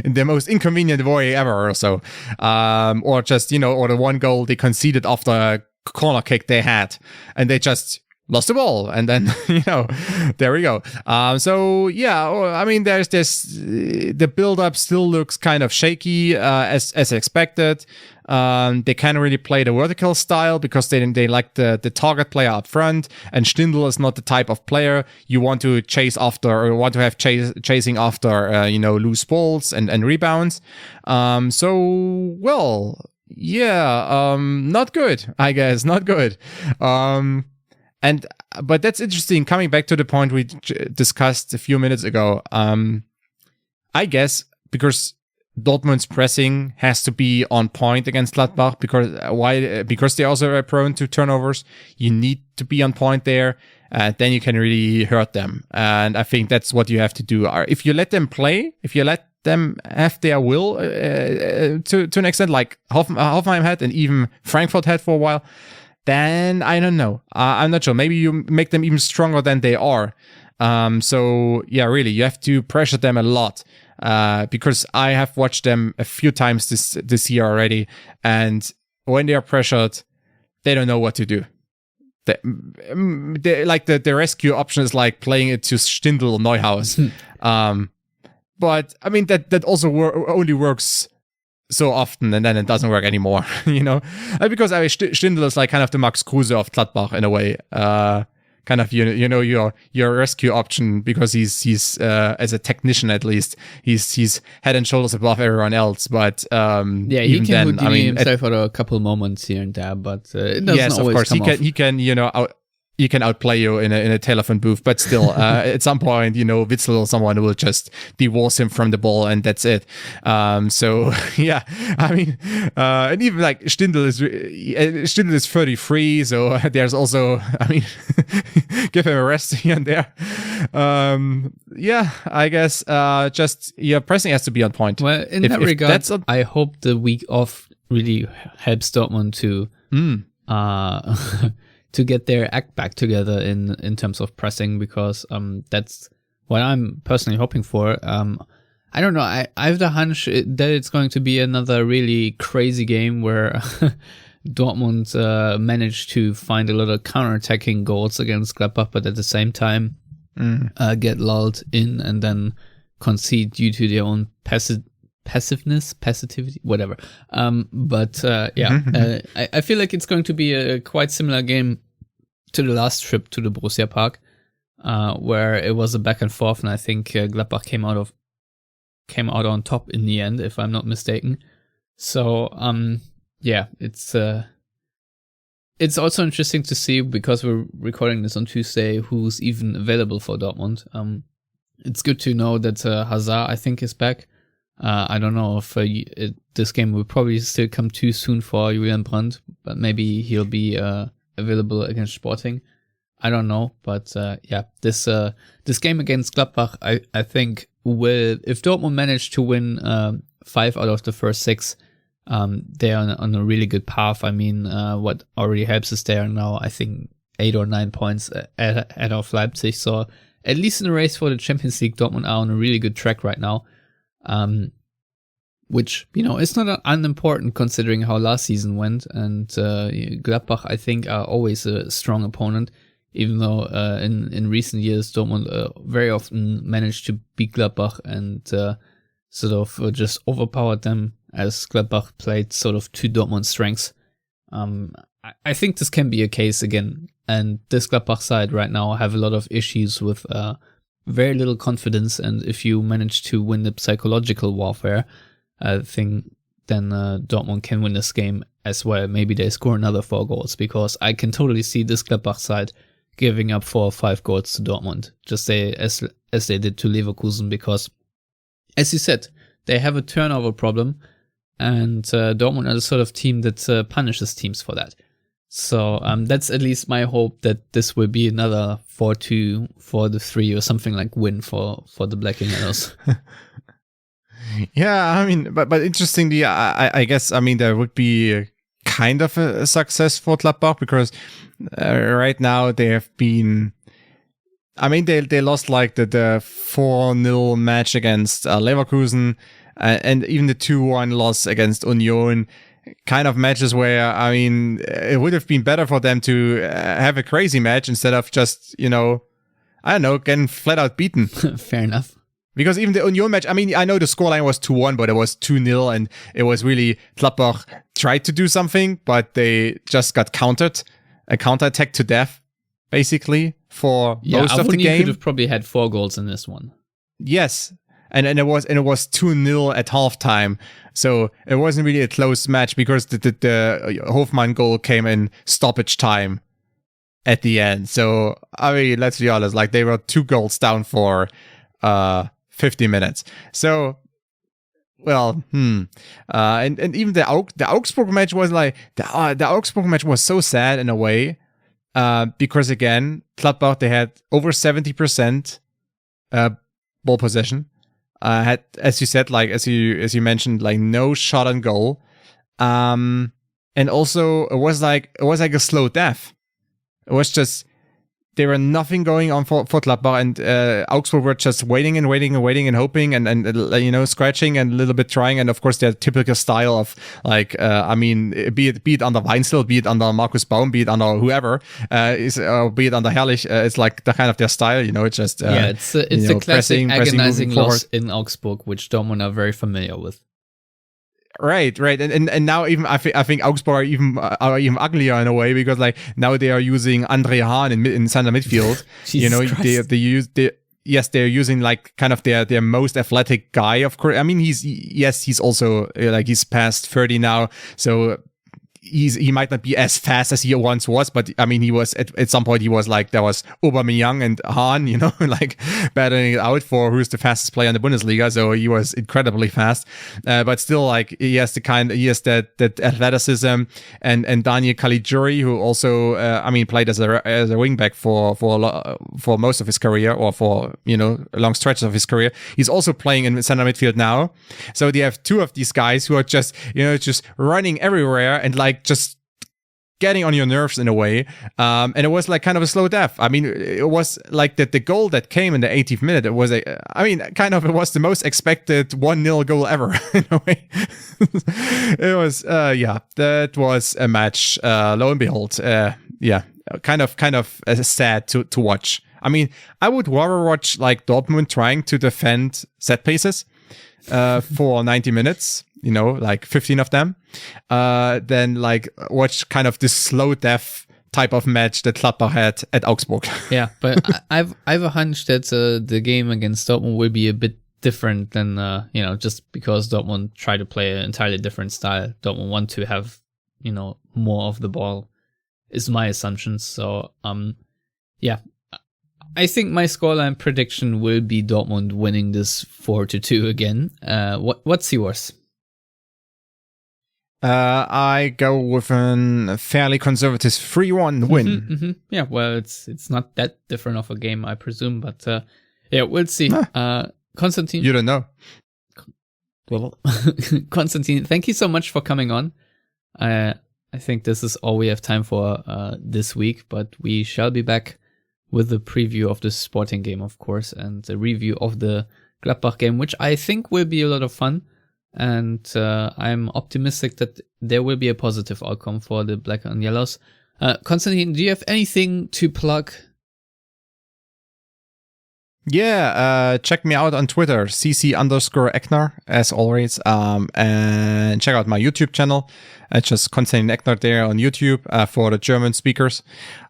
[SPEAKER 5] in the most inconvenient way ever or so. Or just, or the one goal they conceded after a corner kick they had, and they just lost the ball, and then there we go. So yeah, I mean, there's this. The build-up still looks kind of shaky, as expected. They can't really play the vertical style because they like the target player up front, and Stindl is not the type of player you want to chase after or want to have chasing after loose balls and rebounds. So well, yeah, not good, I guess, not good. But that's interesting. Coming back to the point we discussed a few minutes ago, I guess because Dortmund's pressing has to be on point against Gladbach because they also are prone to turnovers. You need to be on point there, then you can really hurt them. And I think that's what you have to do. If you let them play, if you let them have their will to an extent, like Hoffenheim had and even Frankfurt had for a while, then I don't know. I'm not sure. Maybe you make them even stronger than they are. So yeah, really, you have to pressure them a lot. Because I have watched them a few times this year already, and when they are pressured, they don't know what to do. The rescue option is like playing it to Stindl or Neuhaus. But I mean that also only works so often, and then it doesn't work anymore, because Stindl is like kind of the Max Kruse of Gladbach in a way, kind of your rescue option, because he's as a technician at least he's head and shoulders above everyone else. But
[SPEAKER 3] he can redeem himself for a couple moments here and there, but it doesn't always come off.
[SPEAKER 5] He can he can outplay you in a telephone booth, but still, at some point, Witzel or someone will just divorce him from the ball, and that's it. So yeah, I mean, and even like Stindl is 33, so there's also, I mean, give him a rest here and there. Yeah, I guess just pressing has to be on point.
[SPEAKER 3] Well, in that regard, I hope the week off really helps Dortmund to to get their act back together in terms of pressing, because that's what I'm personally hoping for. I don't know. I have the hunch that it's going to be another really crazy game where Dortmund managed to find a lot of counter-attacking goals against Gladbach, but at the same time get lulled in and then concede due to their own passivity, whatever. I feel like it's going to be a quite similar game to the last trip to the Borussia Park, where it was a back and forth, and I think Gladbach came out on top in the end, if I'm not mistaken. So it's also interesting to see, because we're recording this on Tuesday, who's even available for Dortmund. It's good to know that Hazard, I think, is back. I don't know if this game will probably still come too soon for Julian Brandt, but maybe he'll be available against Sporting. I don't know, but this game against Gladbach, I think will, if Dortmund manage to win 5 out of the first 6, they're on a really good path. I mean, what already helps is they are now, I think, 8 or 9 points ahead of Leipzig. So at least in the race for the Champions League, Dortmund are on a really good track right now. Which, is not unimportant considering how last season went. And Gladbach, I think, are always a strong opponent, even though in recent years, Dortmund very often managed to beat Gladbach and sort of just overpowered them, as Gladbach played sort of to Dortmund's strengths. I think this can be a case again. And this Gladbach side right now have a lot of issues with very little confidence, and if you manage to win the psychological warfare thing, then Dortmund can win this game as well. Maybe they score another 4 goals, because I can totally see this Gladbach side giving up 4 or 5 goals to Dortmund, just as they did to Leverkusen, because, as you said, they have a turnover problem, and Dortmund are the sort of team that punishes teams for that. So that's at least my hope, that this will be another 4-2, 4-3 or something like win for the Black and Yellows.
[SPEAKER 5] Yeah, I mean, but interestingly, I guess, I mean, there would be kind of a success for Gladbach, because right now they have been, I mean, they lost like the 4-0 match against Leverkusen, and even the 2-1 loss against Union. kind of matches where, I mean, it would have been better for them to have a crazy match instead of just, I don't know, getting flat out beaten.
[SPEAKER 3] Fair enough.
[SPEAKER 5] Because even the Union match, I mean, I know the scoreline was 2-1, but it was 2-0, and it was really Gladbach tried to do something, but they just got countered, a counterattack to death, basically, for most of the game.
[SPEAKER 3] Could have probably had 4 goals in this one.
[SPEAKER 5] Yes, and it was 2-0 at halftime, so it wasn't really a close match because the Hofmann goal came in stoppage time at the end. So I mean, let's be honest, like they were 2 goals down for 50 minutes. So, well, and even the Augsburg match was like the Augsburg match was so sad in a way, because again, Gladbach, they had over 70% ball possession. Had, as you said, like as you mentioned, like no shot on goal, and also it was like a slow death. It was just there were nothing going on for Gladbach, and Augsburg were just waiting and hoping and scratching and a little bit trying, and of course their typical style of like I mean, be it under Weinzel, be it under Markus Baum, be it under whoever be it under Herrlich, it's like the kind of their style, it's just
[SPEAKER 3] it's a classic agonizing loss in Augsburg, which Dortmund are very familiar with.
[SPEAKER 5] Right, and now even I think Augsburg are even uglier in a way, because like now they are using Andre Hahn in center midfield. They're using like kind of their most athletic guy. Of course, I mean he's also like he's past 30 now, so he might not be as fast as he once was, but I mean he was at some point he was like there was Aubameyang and Hahn, like battling it out for who's the fastest player in the Bundesliga. So he was incredibly fast, but still like he has that athleticism, and Daniel Caligiuri, who also played as a wing back for most of his career, or for long stretches of his career. He's also playing in center midfield now. So they have 2 of these guys who are just just running everywhere and like just getting on your nerves in a way, and it was like kind of a slow death. I mean, it was like the goal that came in the 80th minute. It was it was the most expected 1-0 goal ever in a way. It was that was a match. Lo and behold, kind of sad to watch. I mean, I would rather watch like Dortmund trying to defend set pieces for 90 minutes. Like 15 of them, then like watch kind of this slow death type of match that Gladbach had at Augsburg.
[SPEAKER 3] Yeah, but I've a hunch that the game against Dortmund will be a bit different than just because Dortmund try to play an entirely different style. Dortmund want to have more of the ball, is my assumption. So I think my scoreline prediction will be Dortmund winning this 4-2 again. What's yours?
[SPEAKER 5] I go with a fairly conservative 3-1 win.
[SPEAKER 3] Mm-hmm. Yeah, well, it's not that different of a game, I presume, but we'll see. Konstantin,
[SPEAKER 5] you don't know.
[SPEAKER 3] Well, Konstantin, thank you so much for coming on. I think this is all we have time for this week, but we shall be back with a preview of the Sporting game, of course, and a review of the Gladbach game, which I think will be a lot of fun. And I'm optimistic that there will be a positive outcome for the Black and Yellows. Konstantin, do you have anything to plug?
[SPEAKER 5] Yeah, check me out on Twitter, cc_Eckner, as always. And check out my YouTube channel. It's just Konstantin Eckner there on YouTube for the German speakers.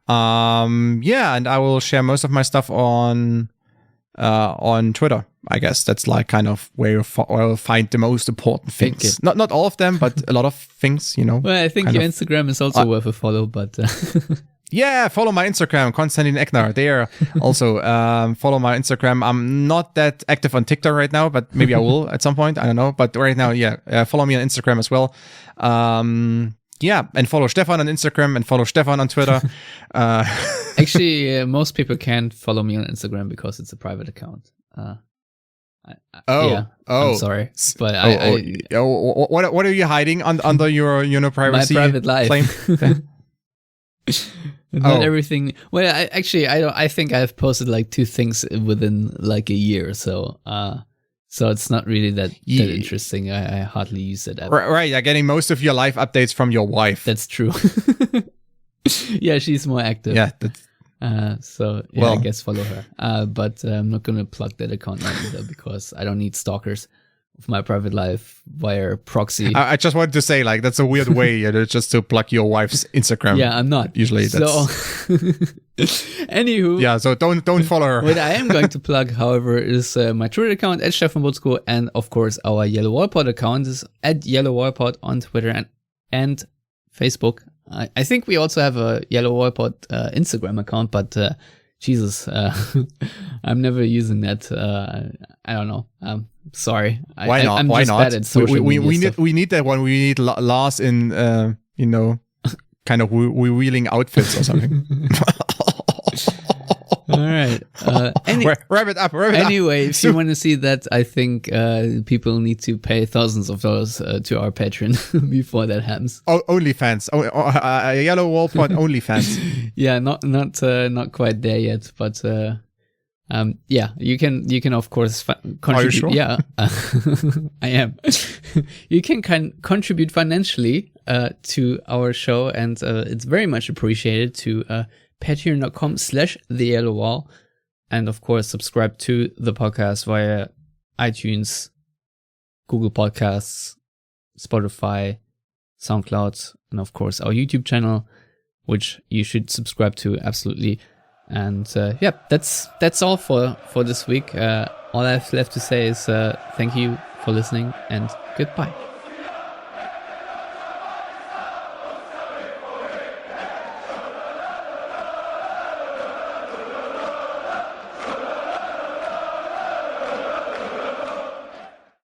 [SPEAKER 5] And I will share most of my stuff on Twitter. I guess that's like kind of where you'll find the most important things. Not all of them, but a lot of things, Well,
[SPEAKER 3] I think your Instagram is also worth a follow, but...
[SPEAKER 5] Yeah, follow my Instagram, Konstantin Eckner. There also follow my Instagram. I'm not that active on TikTok right now, but maybe I will at some point. I don't know. But right now, follow me on Instagram as well. And follow Stefan on Instagram and follow Stefan on Twitter.
[SPEAKER 3] Actually, most people can't follow me on Instagram because it's a private account. I'm sorry, but
[SPEAKER 5] what are you hiding under your privacy?
[SPEAKER 3] My private life.
[SPEAKER 5] Claim?
[SPEAKER 3] Not everything. Well, I think I've posted like 2 things within like a year. So So it's not really that interesting. I hardly use that app.
[SPEAKER 5] Right, you're getting most of your life updates from your wife.
[SPEAKER 3] That's true. Yeah, she's more active.
[SPEAKER 5] Yeah, that's...
[SPEAKER 3] So yeah, well, I guess follow her. But I'm not gonna plug that account now either because I don't need stalkers of my private life via proxy.
[SPEAKER 5] I just wanted to say, like, that's a weird way, just to plug your wife's Instagram.
[SPEAKER 3] Yeah, I'm not.
[SPEAKER 5] Usually that's...
[SPEAKER 3] So, anywho.
[SPEAKER 5] Yeah, so don't follow her.
[SPEAKER 3] What I am going to plug, however, is my Twitter account at @StefanButzko, and of course our Yellowwallpod account is at Yellowwallpod on Twitter and Facebook. I think we also have a Yellowwallpod Instagram account, but Jesus, I'm never using that. I don't know. Sorry.
[SPEAKER 5] Why not?
[SPEAKER 3] I'm
[SPEAKER 5] Why
[SPEAKER 3] just
[SPEAKER 5] not?
[SPEAKER 3] bad at social media
[SPEAKER 5] we need that one. We need Lars in kind of wheeling outfits or something.
[SPEAKER 3] All right.
[SPEAKER 5] Wrap it up.
[SPEAKER 3] Anyway, if you want to see that, I think people need to pay thousands of dollars to our Patreon before that happens.
[SPEAKER 5] OnlyFans. Yellowwallpod OnlyFans.
[SPEAKER 3] Yeah, not quite there yet, but yeah, you can of course contribute.
[SPEAKER 5] Are you sure?
[SPEAKER 3] Yeah, I am. You can contribute financially to our show, and it's very much appreciated to patreon.com/theyellowwall, and of course subscribe to the podcast via iTunes, Google Podcasts, Spotify, SoundCloud, and of course our YouTube channel, which you should subscribe to absolutely. And yeah, that's all for this week. All I have left to say is thank you for listening and goodbye.